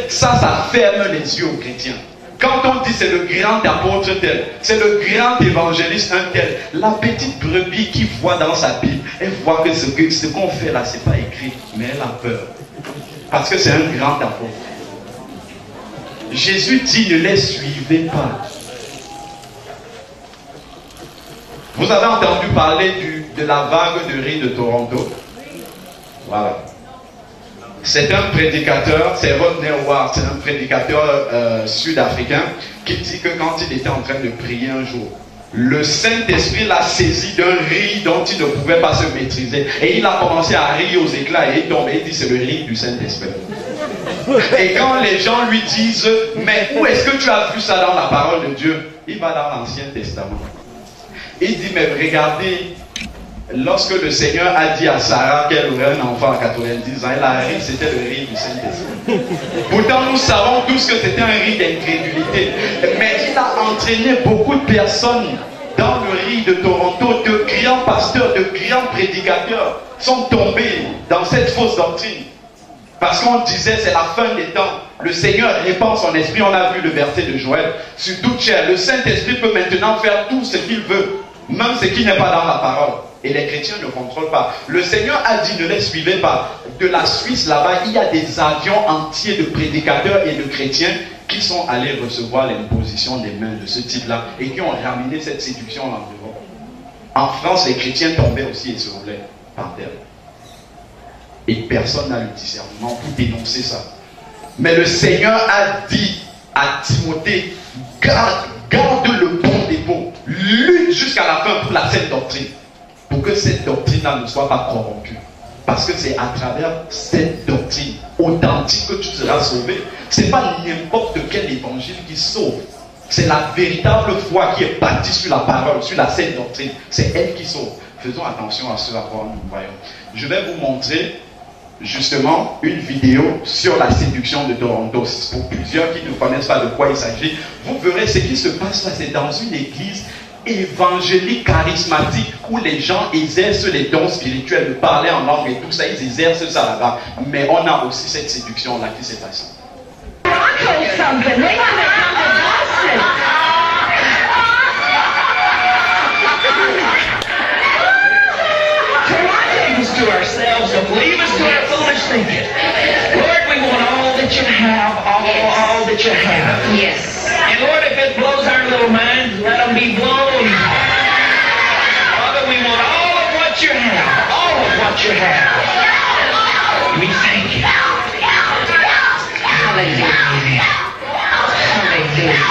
Ça ferme les yeux aux chrétiens. Quand on dit c'est le grand apôtre tel, c'est le grand évangéliste un tel, la petite brebis qui voit dans sa Bible, elle voit que ce qu'on fait là, c'est pas écrit, mais elle a peur. Parce que c'est un grand apôtre. Jésus dit, ne les suivez pas. Vous avez entendu parler de la vague de riz de Toronto? Voilà. C'est un prédicateur, c'est Rodney Howard, c'est un prédicateur sud-africain qui dit que quand il était en train de prier un jour, le Saint-Esprit l'a saisi d'un rire dont il ne pouvait pas se maîtriser. Et il a commencé à rire aux éclats et il tombe et il dit c'est le rire du Saint-Esprit. Et quand les gens lui disent mais où est-ce que tu as vu ça dans la parole de Dieu? Il va dans l'Ancien Testament. Il dit mais regardez, lorsque le Seigneur a dit à Sarah qu'elle aurait un enfant à 90 ans, elle a ri, c'était le rire du Saint-Esprit. Pourtant, nous savons tous que c'était un rire d'incrédulité. Mais il a entraîné beaucoup de personnes dans le rire de Toronto. De grands pasteurs, de grands prédicateurs sont tombés dans cette fausse doctrine. Parce qu'on disait c'est la fin des temps. Le Seigneur répand son esprit. On a vu le verset de Joël. Sur toute chair, le Saint-Esprit peut maintenant faire tout ce qu'il veut, même ce qui n'est pas dans la parole. Et les chrétiens ne contrôlent pas. Le Seigneur a dit ne les suivez pas. De la Suisse là-bas, il y a des avions entiers de prédicateurs et de chrétiens qui sont allés recevoir l'imposition des mains de ce type-là et qui ont ramené cette séduction en Europe. En France, les chrétiens tombaient aussi et se roulaient par terre. Et personne n'a le discernement pour dénoncer ça. Mais le Seigneur a dit à Timothée, garde le bon dépôt, lutte jusqu'à la fin pour la saine doctrine, pour que cette doctrine-là ne soit pas corrompue. Parce que c'est à travers cette doctrine authentique que tu seras sauvé. Ce n'est pas n'importe quel évangile qui sauve. C'est la véritable foi qui est bâtie sur la parole, sur la saine doctrine. C'est elle qui sauve. Faisons attention à ce à quoi nous voyons. Je vais vous montrer justement une vidéo sur la séduction de Toronto. Pour plusieurs qui ne connaissent pas de quoi il s'agit, vous verrez ce qui se passe là, c'est dans une église évangélique charismatique où les gens exercent les dons spirituels, de parler en langue et tout ça, ils exercent ça là-bas. Mais on a aussi cette séduction là qui s'est passée. To ourselves and leave us to our foolish thinking. Lord, we want all that you have, all that you have. Yes. And Lord, if it blows our little minds, let them be blown. Father, we want all of what you have, all of what you have. We thank you. Hallelujah. Hallelujah.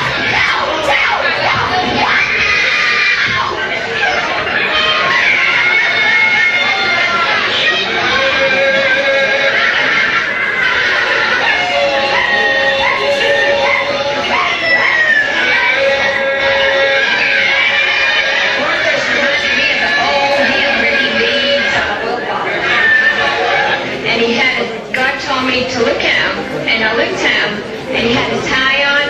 To look at him, and I looked at him, and he had a tie on,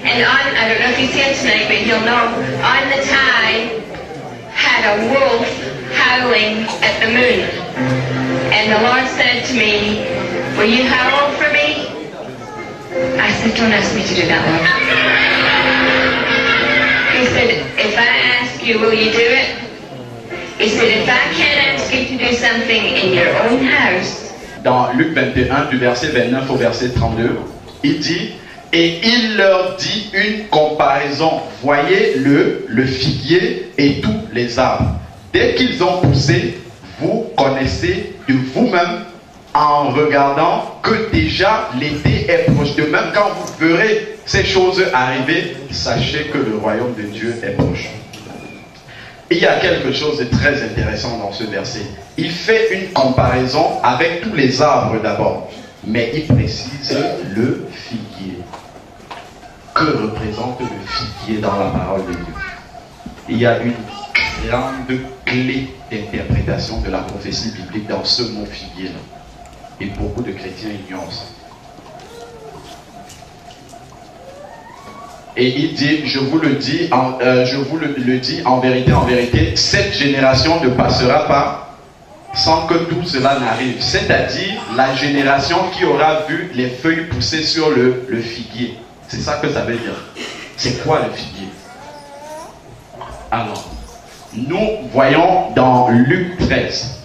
and on, I don't know if he's here tonight, but he'll know, on the tie had a wolf howling at the moon. And the Lord said to me, will you howl for me? I said, don't ask me to do that, Lord. He said, if I ask you, will you do it? He said, if I can't ask you to do something in your own house, dans Luc 21, du verset 29 au verset 32, il dit, et il leur dit une comparaison. Voyez le figuier et tous les arbres. Dès qu'ils ont poussé, vous connaissez de vous-même en regardant que déjà l'été est proche. De même, quand vous verrez ces choses arriver, sachez que le royaume de Dieu est proche. Il y a quelque chose de très intéressant dans ce verset. Il fait une comparaison avec tous les arbres d'abord, mais il précise le figuier. Que représente le figuier dans la parole de Dieu? Il y a une grande clé d'interprétation de la prophétie biblique dans ce mot figuier-là. Et beaucoup de chrétiens ignorent ça. Et il dit, je vous le dis en vérité, cette génération ne passera pas sans que tout cela n'arrive. C'est-à-dire la génération qui aura vu les feuilles pousser sur le figuier. C'est ça que ça veut dire. C'est quoi le figuier? Alors, nous voyons dans Luc 13.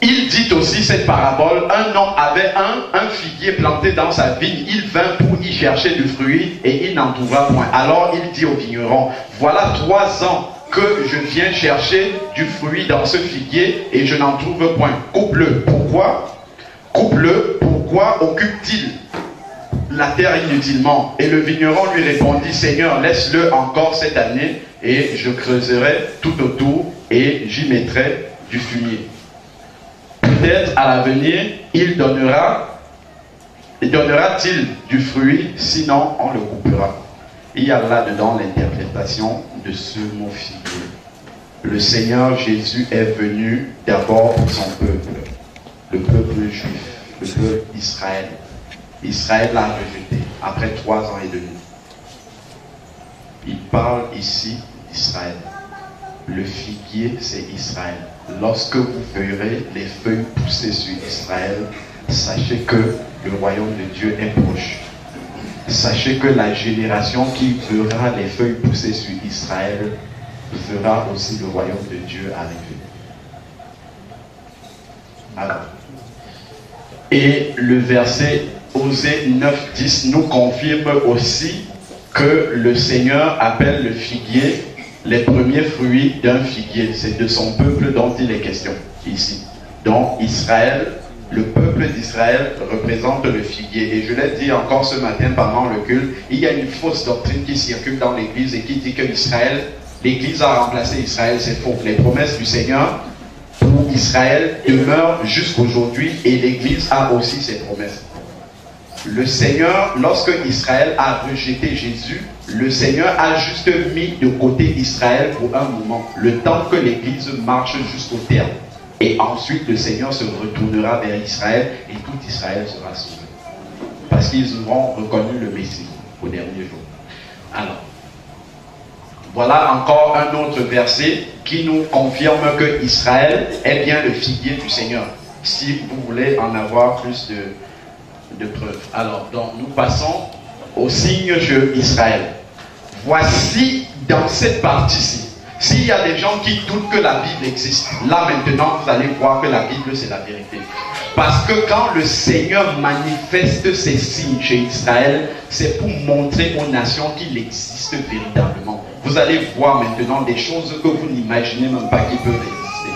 Il dit aussi cette parabole, un homme avait un figuier planté dans sa vigne, il vint pour y chercher du fruit et il n'en trouva point. Alors il dit au vigneron, voilà 3 ans que je viens chercher du fruit dans ce figuier et je n'en trouve point. Coupe-le. Pourquoi? Coupe-le. Pourquoi occupe-t-il la terre inutilement? Et le vigneron lui répondit, Seigneur, laisse-le encore cette année et je creuserai tout autour et j'y mettrai du fumier. Peut-être à l'avenir, il donnera-t-il du fruit, sinon on le coupera. Il y a là-dedans l'interprétation de ce mot figuier. Le Seigneur Jésus est venu d'abord pour son peuple, le peuple juif, le peuple d'Israël. Israël l'a rejeté après 3 ans et demi. Il parle ici d'Israël. Le figuier, c'est Israël. Lorsque vous verrez les feuilles pousser sur Israël, sachez que le royaume de Dieu est proche. Sachez que la génération qui verra les feuilles pousser sur Israël verra aussi le royaume de Dieu arriver. Alors, et le verset Osée 9:10 nous confirme aussi que le Seigneur appelle le figuier les premiers fruits d'un figuier. C'est de son peuple dont il est question ici. Donc Israël, le peuple d'Israël représente le figuier. Et je l'ai dit encore ce matin pendant le culte, il y a une fausse doctrine qui circule dans l'église et qui dit que Israël, l'église a remplacé Israël. C'est faux. Les promesses du Seigneur pour Israël demeurent jusqu'aujourd'hui et l'église a aussi ses promesses. Le Seigneur, lorsque Israël a rejeté Jésus, le Seigneur a juste mis de côté Israël pour un moment, le temps que l'église marche jusqu'au terme. Et ensuite, le Seigneur se retournera vers Israël et tout Israël sera sauvé. Parce qu'ils auront reconnu le Messie au dernier jour. Alors, voilà encore un autre verset qui nous confirme que Israël est bien le figuier du Seigneur. Si vous voulez en avoir plus de preuves. Alors, donc, nous passons au signe sur Israël. Voici dans cette partie-ci. S'il y a des gens qui doutent que la Bible existe, là maintenant vous allez voir que la Bible c'est la vérité. Parce que quand le Seigneur manifeste ces signes chez Israël, c'est pour montrer aux nations qu'il existe véritablement. Vous allez voir maintenant des choses que vous n'imaginez même pas qui peuvent exister.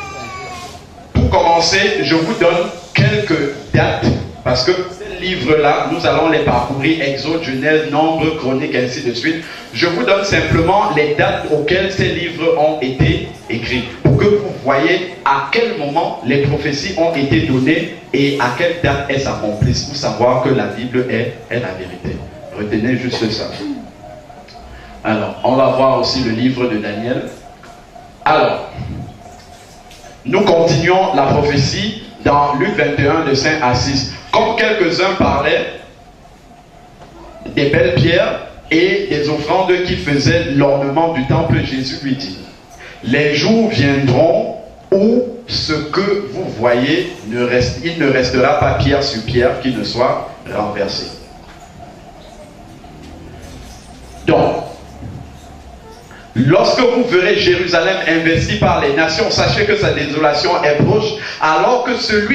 Pour commencer, je vous donne quelques dates, parce que ces livres-là, nous allons les parcourir, Exode, Genèse, Nombre, Chronique, ainsi de suite. Je vous donne simplement les dates auxquelles ces livres ont été écrits, pour que vous voyez à quel moment les prophéties ont été données et à quelle date elles s'accomplissent, pour savoir que la Bible est la vérité. Retenez juste ça. Alors, on va voir aussi le livre de Daniel. Alors, nous continuons la prophétie dans Luc 21 de 5 à 6. Comme quelques-uns parlaient des belles pierres et des offrandes qui faisaient l'ornement du temple, Jésus lui dit: les jours viendront où ce que vous voyez, il ne restera pas pierre sur pierre qui ne soit renversé. Donc, lorsque vous verrez Jérusalem investie par les nations, sachez que sa désolation est proche, alors que ceux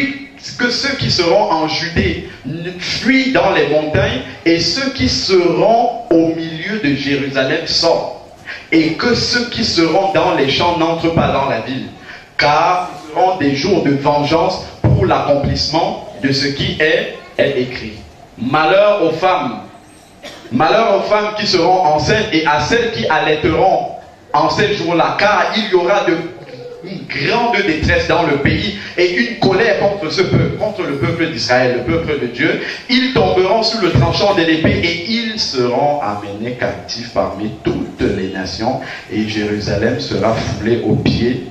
qui seront en Judée fuient dans les montagnes, et ceux qui seront au milieu de Jérusalem sortent, et que ceux qui seront dans les champs n'entrent pas dans la ville, car ce seront des jours de vengeance pour l'accomplissement de ce qui est écrit. Malheur aux femmes qui seront enceintes et à celles qui allaiteront en ces jours-là, car il y aura une grande détresse dans le pays et une colère contre ce peuple, contre le peuple d'Israël, le peuple de Dieu. Ils tomberont sous le tranchant de l'épée et ils seront amenés captifs parmi toutes les nations, et Jérusalem sera foulée aux pieds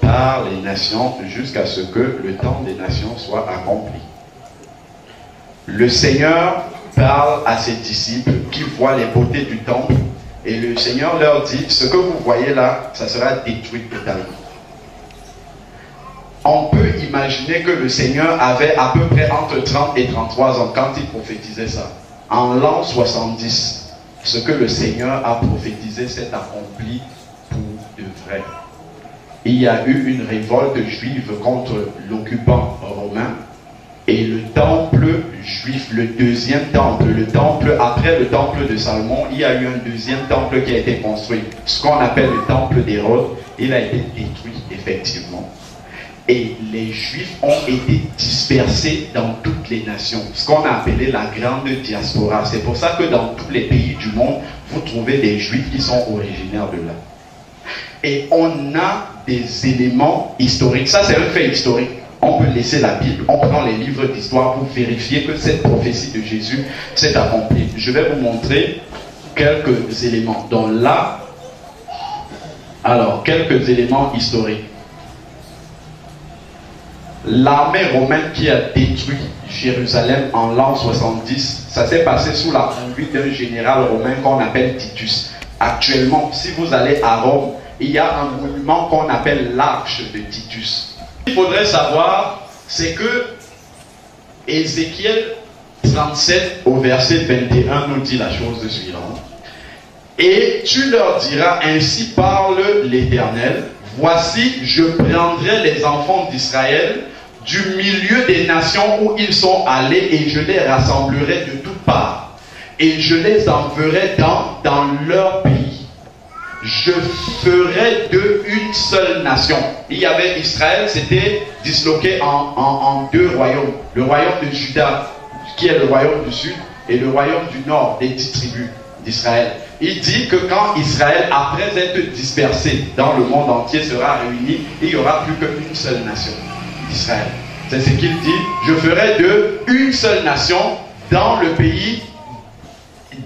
par les nations jusqu'à ce que le temps des nations soit accompli. Le Seigneur parle à ses disciples qui voient les beautés du temple, et le Seigneur leur dit: ce que vous voyez là, ça sera détruit totalement. On peut imaginer que le Seigneur avait à peu près entre 30 et 33 ans quand il prophétisait ça. En l'an 70, ce que le Seigneur a prophétisé s'est accompli pour de vrai. Il y a eu une révolte juive contre l'occupant romain, et le temple juif, le deuxième temple, après le temple de Salomon, il y a eu un deuxième temple qui a été construit, ce qu'on appelle le temple d'Hérode. Il a été détruit effectivement. Et les Juifs ont été dispersés dans toutes les nations, ce qu'on a appelé la grande diaspora. C'est pour ça que dans tous les pays du monde, vous trouvez des Juifs qui sont originaires de là. Et on a des éléments historiques. Ça, c'est un fait historique. On peut laisser la Bible, on prend les livres d'histoire pour vérifier que cette prophétie de Jésus s'est accomplie. Je vais vous montrer quelques éléments. Donc là, alors, quelques éléments historiques. L'armée romaine qui a détruit Jérusalem en l'an 70, ça s'est passé sous la conduite d'un général romain qu'on appelle Titus. Actuellement, si vous allez à Rome, il y a un monument qu'on appelle l'Arche de Titus. Ce qu'il faudrait savoir, c'est que Ézéchiel 37 au verset 21 nous dit la chose suivante. Et tu leur diras: ainsi parle l'Éternel, voici, je prendrai les enfants d'Israël du milieu des nations où ils sont allés, et je les rassemblerai de toutes parts, et je les enverrai dans leur pays. Je ferai d'eux une seule nation. Il y avait Israël, c'était disloqué en deux royaumes. Le royaume de Juda, qui est le royaume du sud, et le royaume du nord, des 10 tribus d'Israël. Il dit que quand Israël, après être dispersé dans le monde entier, sera réuni, il n'y aura plus qu'une seule nation, Israël. C'est ce qu'il dit: je ferai d'eux une seule nation dans le pays,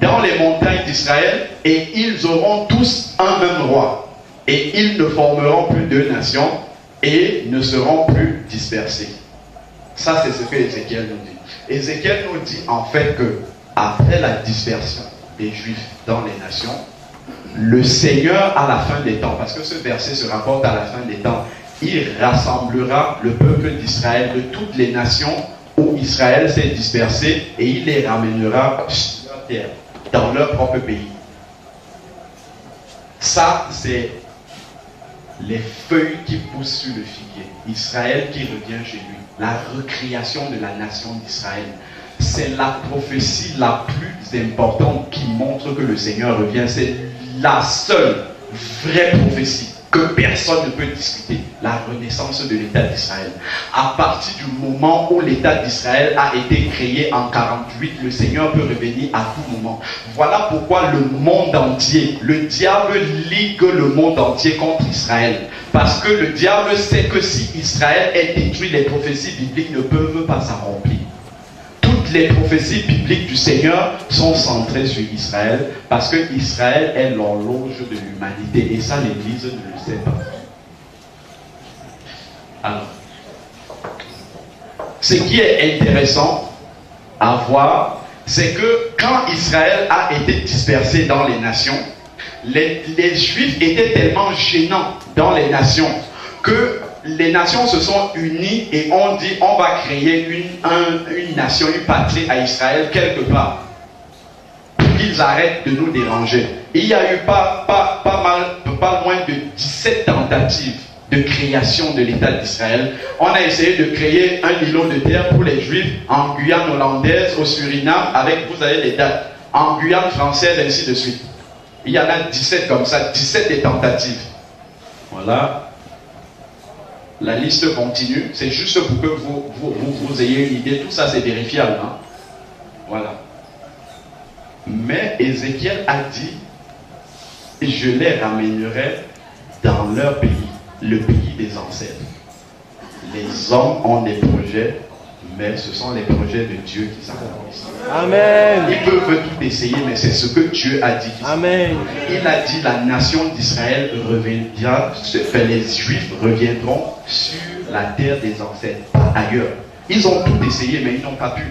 dans les montagnes d'Israël, et ils auront tous un même roi. Et ils ne formeront plus deux nations, et ne seront plus dispersés. Ça, c'est ce que Ézéchiel nous dit. Ézéchiel nous dit en fait que après la dispersion des Juifs dans les nations, le Seigneur à la fin des temps, parce que ce verset se rapporte à la fin des temps, il rassemblera le peuple d'Israël de toutes les nations où Israël s'est dispersé et il les ramènera sur leur terre, dans leur propre pays. Ça, c'est les feuilles qui poussent sur le figuier. Israël qui revient chez lui. La recréation de la nation d'Israël. C'est la prophétie la plus importante qui montre que le Seigneur revient. C'est la seule vraie prophétie que personne ne peut discuter. La renaissance de l'État d'Israël. À partir du moment où l'État d'Israël a été créé en 48, le Seigneur peut revenir à tout moment. Voilà pourquoi le monde entier, le diable ligue le monde entier contre Israël. Parce que le diable sait que si Israël est détruit, les prophéties bibliques ne peuvent pas s'accomplir. Toutes les prophéties bibliques du Seigneur sont centrées sur Israël, parce que Israël est l'horloge de l'humanité, et ça l'Église ne le sait pas. Alors, ce qui est intéressant à voir, c'est que quand Israël a été dispersé dans les nations, les Juifs étaient tellement gênants dans les nations que les nations se sont unies et ont dit on va créer une nation, une patrie à Israël quelque part pour qu'ils arrêtent de nous déranger. Il y a eu pas moins de 17 tentatives de création de l'État d'Israël. On a essayé de créer un îlot de terre pour les Juifs en Guyane hollandaise, au Suriname, avec, vous avez les dates, en Guyane française, ainsi de suite. Il y en a 17 comme ça, 17 des tentatives. Voilà. La liste continue. C'est juste pour que vous ayez une idée. Tout ça, c'est vérifiable. Hein? Voilà. Mais Ézéchiel a dit, je les ramènerai dans leur pays, le pays des ancêtres. Les hommes ont des projets, mais ce sont les projets de Dieu qui s'accomplissent. Amen. Ils peuvent tout essayer, mais c'est ce que Dieu a dit. Amen. Il a dit la nation d'Israël reviendra, les Juifs reviendront sur la terre des ancêtres, pas ailleurs. Ils ont tout essayé, mais ils n'ont pas pu.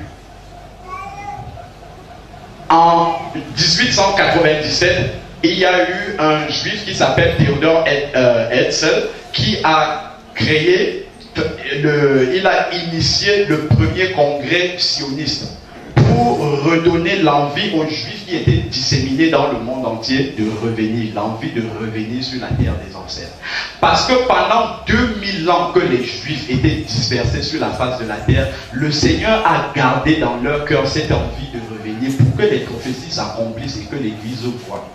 En 1897, il y a eu un Juif qui s'appelle Theodor Herzl qui a créé, il a initié le premier congrès sioniste pour redonner l'envie aux Juifs qui étaient disséminés dans le monde entier de revenir, l'envie de revenir sur la terre des ancêtres. Parce que pendant 2000 ans que les Juifs étaient dispersés sur la face de la terre, le Seigneur a gardé dans leur cœur cette envie de revenir pour que les prophéties s'accomplissent et que l'Église voie.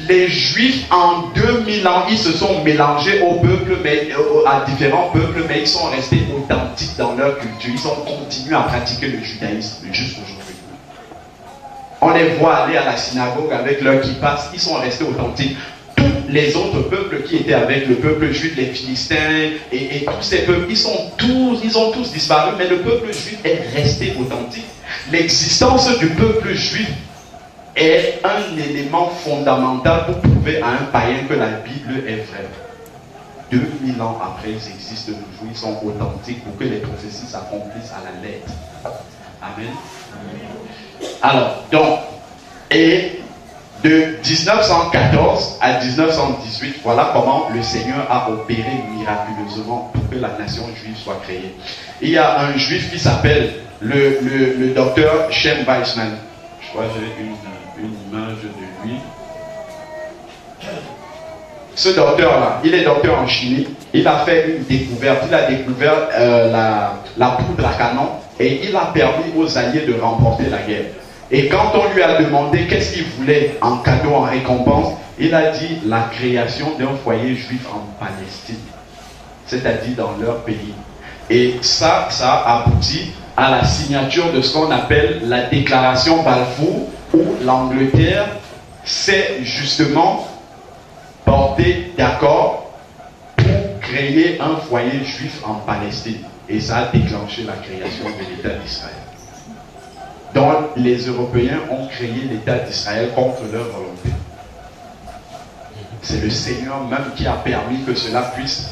Les Juifs en 2000 ans, ils se sont mélangés au peuple, à différents peuples, mais ils sont restés authentiques dans leur culture. Ils ont continué à pratiquer le judaïsme jusqu'aujourd'hui. On les voit aller à la synagogue avec leur kippas, ils sont restés authentiques. Tous les autres peuples qui étaient avec le peuple juif, les Philistins et tous ces peuples, ils ont tous disparu, mais le peuple juif est resté authentique. L'existence du peuple juif est un élément fondamental pour prouver à un païen que la Bible est vraie. 2000 ans après, ils existent toujours, ils sont authentiques pour que les prophéties s'accomplissent à la lettre. Amen. Alors, donc, et de 1914 à 1918, voilà comment le Seigneur a opéré miraculeusement pour que la nation juive soit créée. Il y a un juif qui s'appelle le docteur Shem Weizmann. Je crois que j'ai une image de lui. Ce docteur-là, il est docteur en chimie. Il a fait une découverte. Il a découvert la poudre à canon et il a permis aux Alliés de remporter la guerre. Et quand on lui a demandé qu'est-ce qu'il voulait en cadeau, en récompense, il a dit la création d'un foyer juif en Palestine, c'est-à-dire dans leur pays. Et ça a abouti à la signature de ce qu'on appelle la déclaration Balfour, où l'Angleterre s'est justement portée d'accord pour créer un foyer juif en Palestine. Et ça a déclenché la création de l'État d'Israël. Donc les Européens ont créé l'État d'Israël contre leur volonté. c'est le Seigneur même qui a permis que cela puisse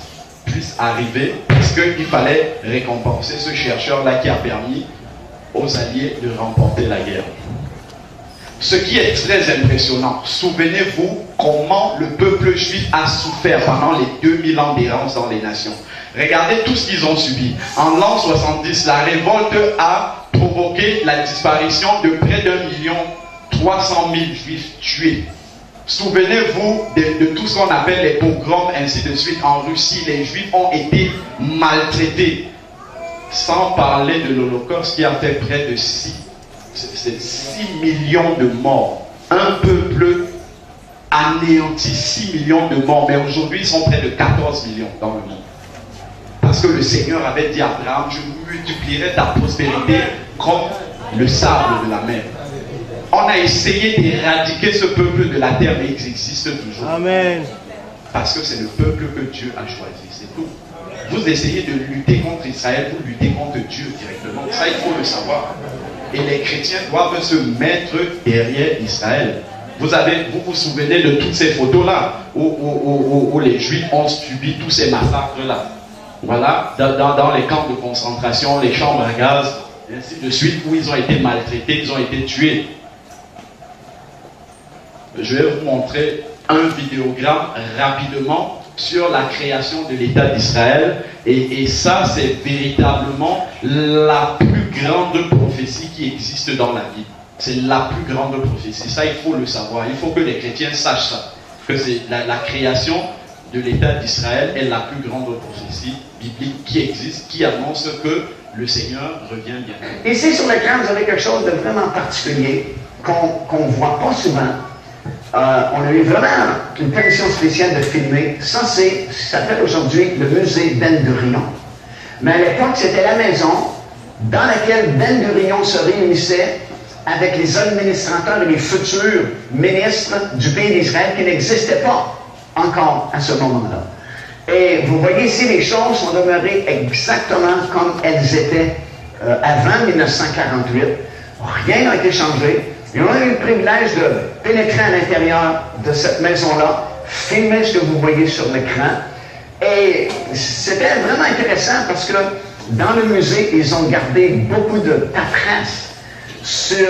arriver, parce qu'il fallait récompenser ce chercheur-là qui a permis aux alliés de remporter la guerre. Ce qui est très impressionnant, souvenez-vous comment le peuple juif a souffert pendant les 2000 ans d'errance dans les nations. Regardez tout ce qu'ils ont subi. En l'an 70, la révolte a provoqué la disparition de près d'1,3 million juifs tués. Souvenez-vous de tout ce qu'on appelle les pogroms, ainsi de suite. En Russie, les juifs ont été maltraités. Sans parler de l'Holocauste qui a fait près de 6 millions de morts. Un peuple anéanti, 6 millions de morts. Mais aujourd'hui, ils sont près de 14 millions dans le monde. Parce que le Seigneur avait dit à Abraham, je multiplierai ta prospérité comme le sable de la mer. On a essayé d'éradiquer ce peuple de la terre, mais il existe toujours. Amen. Parce que c'est le peuple que Dieu a choisi, c'est tout. Vous essayez de lutter contre Israël, vous luttez contre Dieu directement. Ça, il faut le savoir. Et les chrétiens doivent se mettre derrière Israël. Vous vous souvenez de toutes ces photos-là, où les Juifs ont subi tous ces massacres-là. Voilà, dans les camps de concentration, les chambres à gaz, et ainsi de suite, où ils ont été maltraités, ils ont été tués. Je vais vous montrer un vidéogramme rapidement sur la création de l'État d'Israël. Et ça, c'est véritablement la plus grande prophétie qui existe dans la Bible. C'est la plus grande prophétie. Ça, il faut le savoir. Il faut que les chrétiens sachent ça. Que c'est la création de l'État d'Israël est la plus grande prophétie biblique qui existe, qui annonce que le Seigneur revient bientôt. Ici, sur l'écran, vous avez quelque chose de vraiment particulier qu'on ne voit pas souvent. On a eu vraiment une permission spéciale de filmer. Ça s'appelle aujourd'hui le musée Ben Gurion. Mais à l'époque, c'était la maison dans laquelle Ben Gurion se réunissait avec les administrateurs et les futurs ministres du pays d'Israël qui n'existaient pas encore à ce moment-là. Et vous voyez ici, les choses sont demeurées exactement comme elles étaient avant 1948. Rien n'a été changé. Et on a eu le privilège de pénétrer à l'intérieur de cette maison-là, filmer ce que vous voyez sur l'écran. Et c'était vraiment intéressant parce que dans le musée, ils ont gardé beaucoup de paperasse sur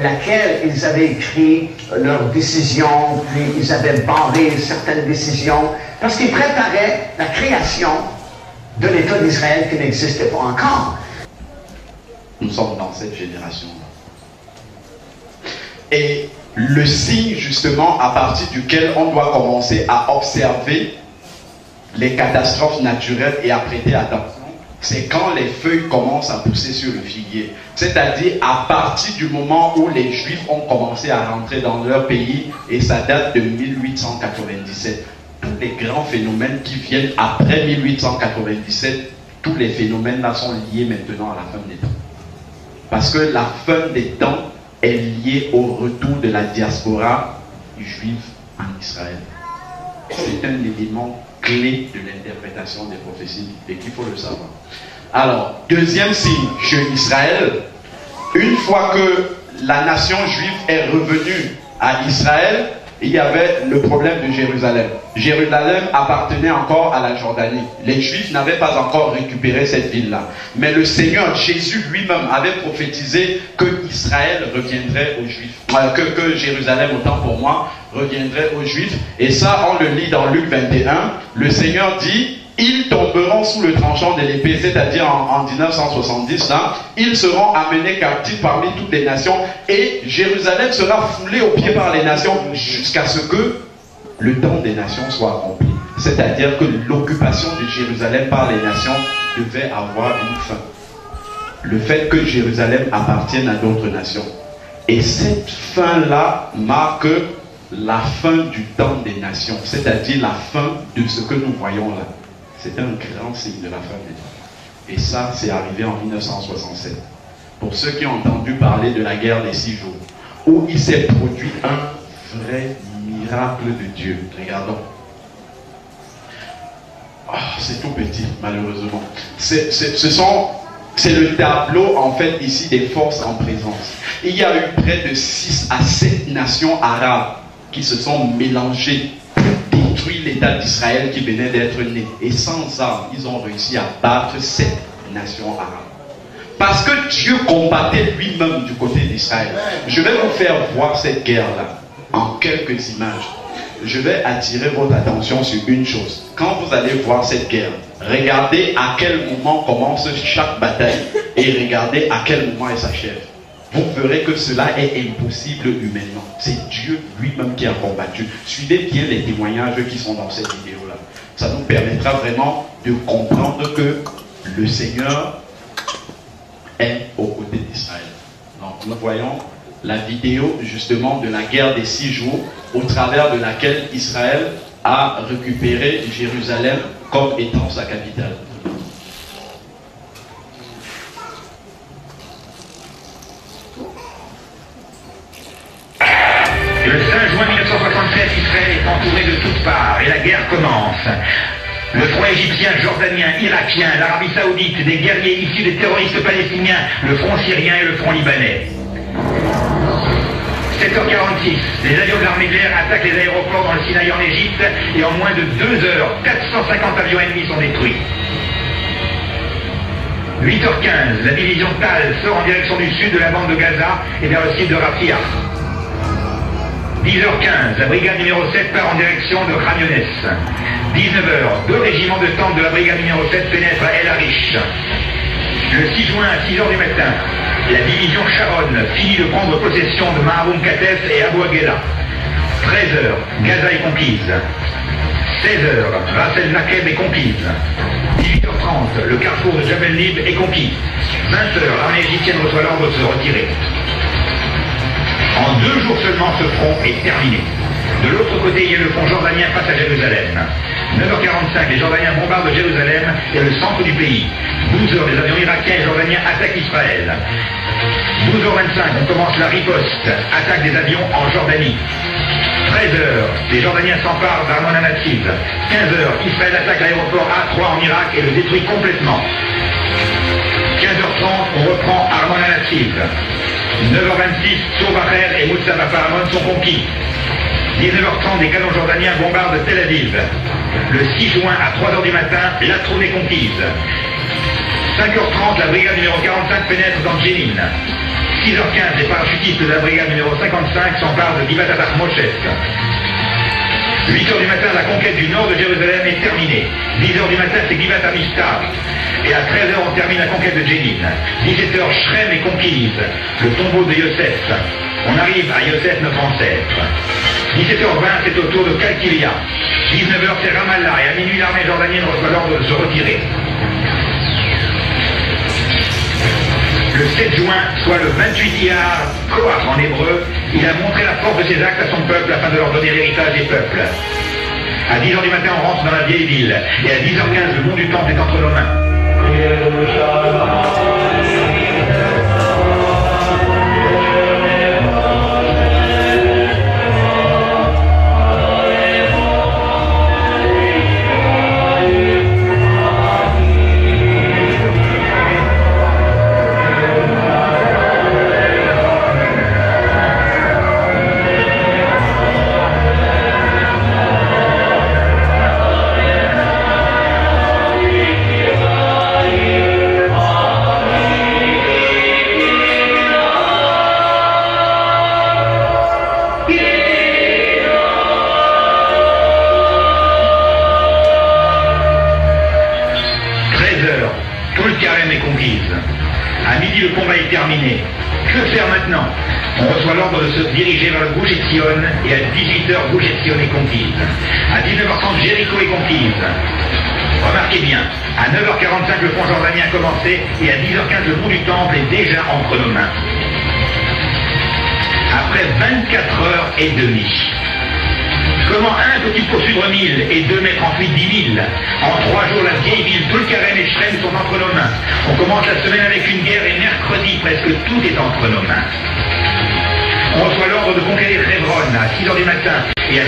laquelle ils avaient écrit leurs décisions, puis ils avaient barré certaines décisions, parce qu'ils préparaient la création de l'État d'Israël qui n'existait pas encore. Nous sommes dans cette génération-là. Et le signe justement à partir duquel on doit commencer à observer les catastrophes naturelles et à prêter attention, c'est quand les feuilles commencent à pousser sur le figuier. C'est-à-dire à partir du moment où les Juifs ont commencé à rentrer dans leur pays, et ça date de 1897. Tous les grands phénomènes qui viennent après 1897, tous les phénomènes là sont liés maintenant à la fin des temps. Parce que la fin des temps est liée au retour de la diaspora juive en Israël. C'est un élément clé de l'interprétation des prophéties bibliques, il faut le savoir. Alors, deuxième signe chez Israël, une fois que la nation juive est revenue à Israël, il y avait le problème de Jérusalem. Jérusalem appartenait encore à la Jordanie. Les Juifs n'avaient pas encore récupéré cette ville-là. Mais le Seigneur Jésus lui-même avait prophétisé que Israël reviendrait aux Juifs. Que Jérusalem, autant pour moi, reviendrait aux Juifs. Et ça, on le lit dans Luc 21. Le Seigneur dit, ils tomberont sous le tranchant de l'épée, c'est-à-dire en 1970, là, ils seront amenés captifs parmi toutes les nations et Jérusalem sera foulée aux pieds par les nations jusqu'à ce que le temps des nations soit accompli. C'est-à-dire que l'occupation de Jérusalem par les nations devait avoir une fin. Le fait que Jérusalem appartienne à d'autres nations. Et cette fin-là marque la fin du temps des nations, c'est-à-dire la fin de ce que nous voyons là. C'est un grand signe de la fin des temps. Et ça, c'est arrivé en 1967. Pour ceux qui ont entendu parler de la guerre des 6 jours, où il s'est produit un vrai miracle de Dieu. Regardons. Oh, c'est tout petit, malheureusement. C'est le tableau, en fait, ici, des forces en présence. Il y a eu près de 6 à 7 nations arabes qui se sont mélangées détruit l'État d'Israël qui venait d'être né. Et sans armes, ils ont réussi à battre cette nation arabe. Parce que Dieu combattait lui-même du côté d'Israël. Je vais vous faire voir cette guerre-là en quelques images. Je vais attirer votre attention sur une chose. Quand vous allez voir cette guerre, regardez à quel moment commence chaque bataille et regardez à quel moment elle s'achève. Vous verrez que cela est impossible humainement. C'est Dieu lui-même qui a combattu. Suivez bien les témoignages qui sont dans cette vidéo-là. Ça nous permettra vraiment de comprendre que le Seigneur est aux côtés d'Israël. Donc nous voyons la vidéo justement de la guerre des 6 jours au travers de laquelle Israël a récupéré Jérusalem comme étant sa capitale. Le 5 juin 1967, Israël est entouré de toutes parts et la guerre commence. Le front égyptien, jordanien, irakien, l'Arabie Saoudite, des guerriers issus des terroristes palestiniens, le front syrien et le front libanais. 7h46, les avions de l'armée de l'air attaquent les aéroports dans le Sinaï en Égypte et en moins de 2 heures, 450 avions ennemis sont détruits. 8h15, la division Tal sort en direction du sud de la bande de Gaza et vers le site de Rafia. 10h15, la brigade numéro 7 part en direction de Khan Younes. 19h, 2 régiments de tanks de la brigade numéro 7 pénètrent à El Arish. Le 6 juin à 6h du matin, la division Sharon finit de prendre possession de Maharoun Kates et Abu Aghela. 13h, Gaza est conquise. 16h, Ras El Nakeb est conquise. 18h30, le carrefour de Jabal Lib est conquis. 20h, l'armée égyptienne reçoit l'ordre de se retirer. En 2 jours seulement, ce front est terminé. De l'autre côté, il y a le front jordanien face à Jérusalem. 9h45, les Jordaniens bombardent Jérusalem et le centre du pays. 12h, les avions irakiens et jordaniens attaquent Israël. 12h25, on commence la riposte, attaque des avions en Jordanie. 13h, les Jordaniens s'emparent d'Armon Anativ. 15h, Israël attaque l'aéroport A3 en Irak et le détruit complètement. 15h30, on reprend Armon Anativ. 9h26, Tourbacher et Moussaba Paramon sont conquis. 19h30, des canons jordaniens bombardent Tel Aviv. Le 6 juin à 3h du matin, Latroun est conquise. 5h30, la brigade numéro 45 pénètre dans Jenin. 6h15, les parachutistes de la brigade numéro 55 s'emparent de Givat Moshet. 8h du matin, la conquête du nord de Jérusalem est terminée. 10h du matin, c'est Givat Amistar. Et à 13h, on termine la conquête de Jenin. 17h, Shrem est conquise. Le tombeau de Yosef. On arrive à Yosef, notre ancêtre. 17h20, c'est au tour de Kalkilia. 19h, c'est Ramallah. Et à minuit, l'armée jordanienne reçoit l'ordre de se retirer. Le 7 juin, soit le 28 Iyar, Koach en hébreu, il a montré la force de ses actes à son peuple afin de leur donner l'héritage des peuples. À 10h du matin, on rentre dans la vieille ville. Et à 10h15, le mont du temple est entre nos mains. Le combat est terminé. Que faire maintenant? On reçoit l'ordre de se diriger vers le Gush Etzion et à 18h, Gush Etzion est conquise. À 19h30, Jéricho est conquise. Remarquez bien, à 9h45, le front jordanien a commencé et à 10h15, le mont du Temple est déjà entre nos mains. Après 24h30, comment un peut-il poursuivre 1000 et 2 mettre ensuite 10 000? En 3 jours, la vieille ville, Tulkarem et Shrem sont entre nos mains. On commence la semaine avec une guerre et mercredi, presque tout est entre nos mains. On reçoit l'ordre de conquérir Hebron à 6h du matin et à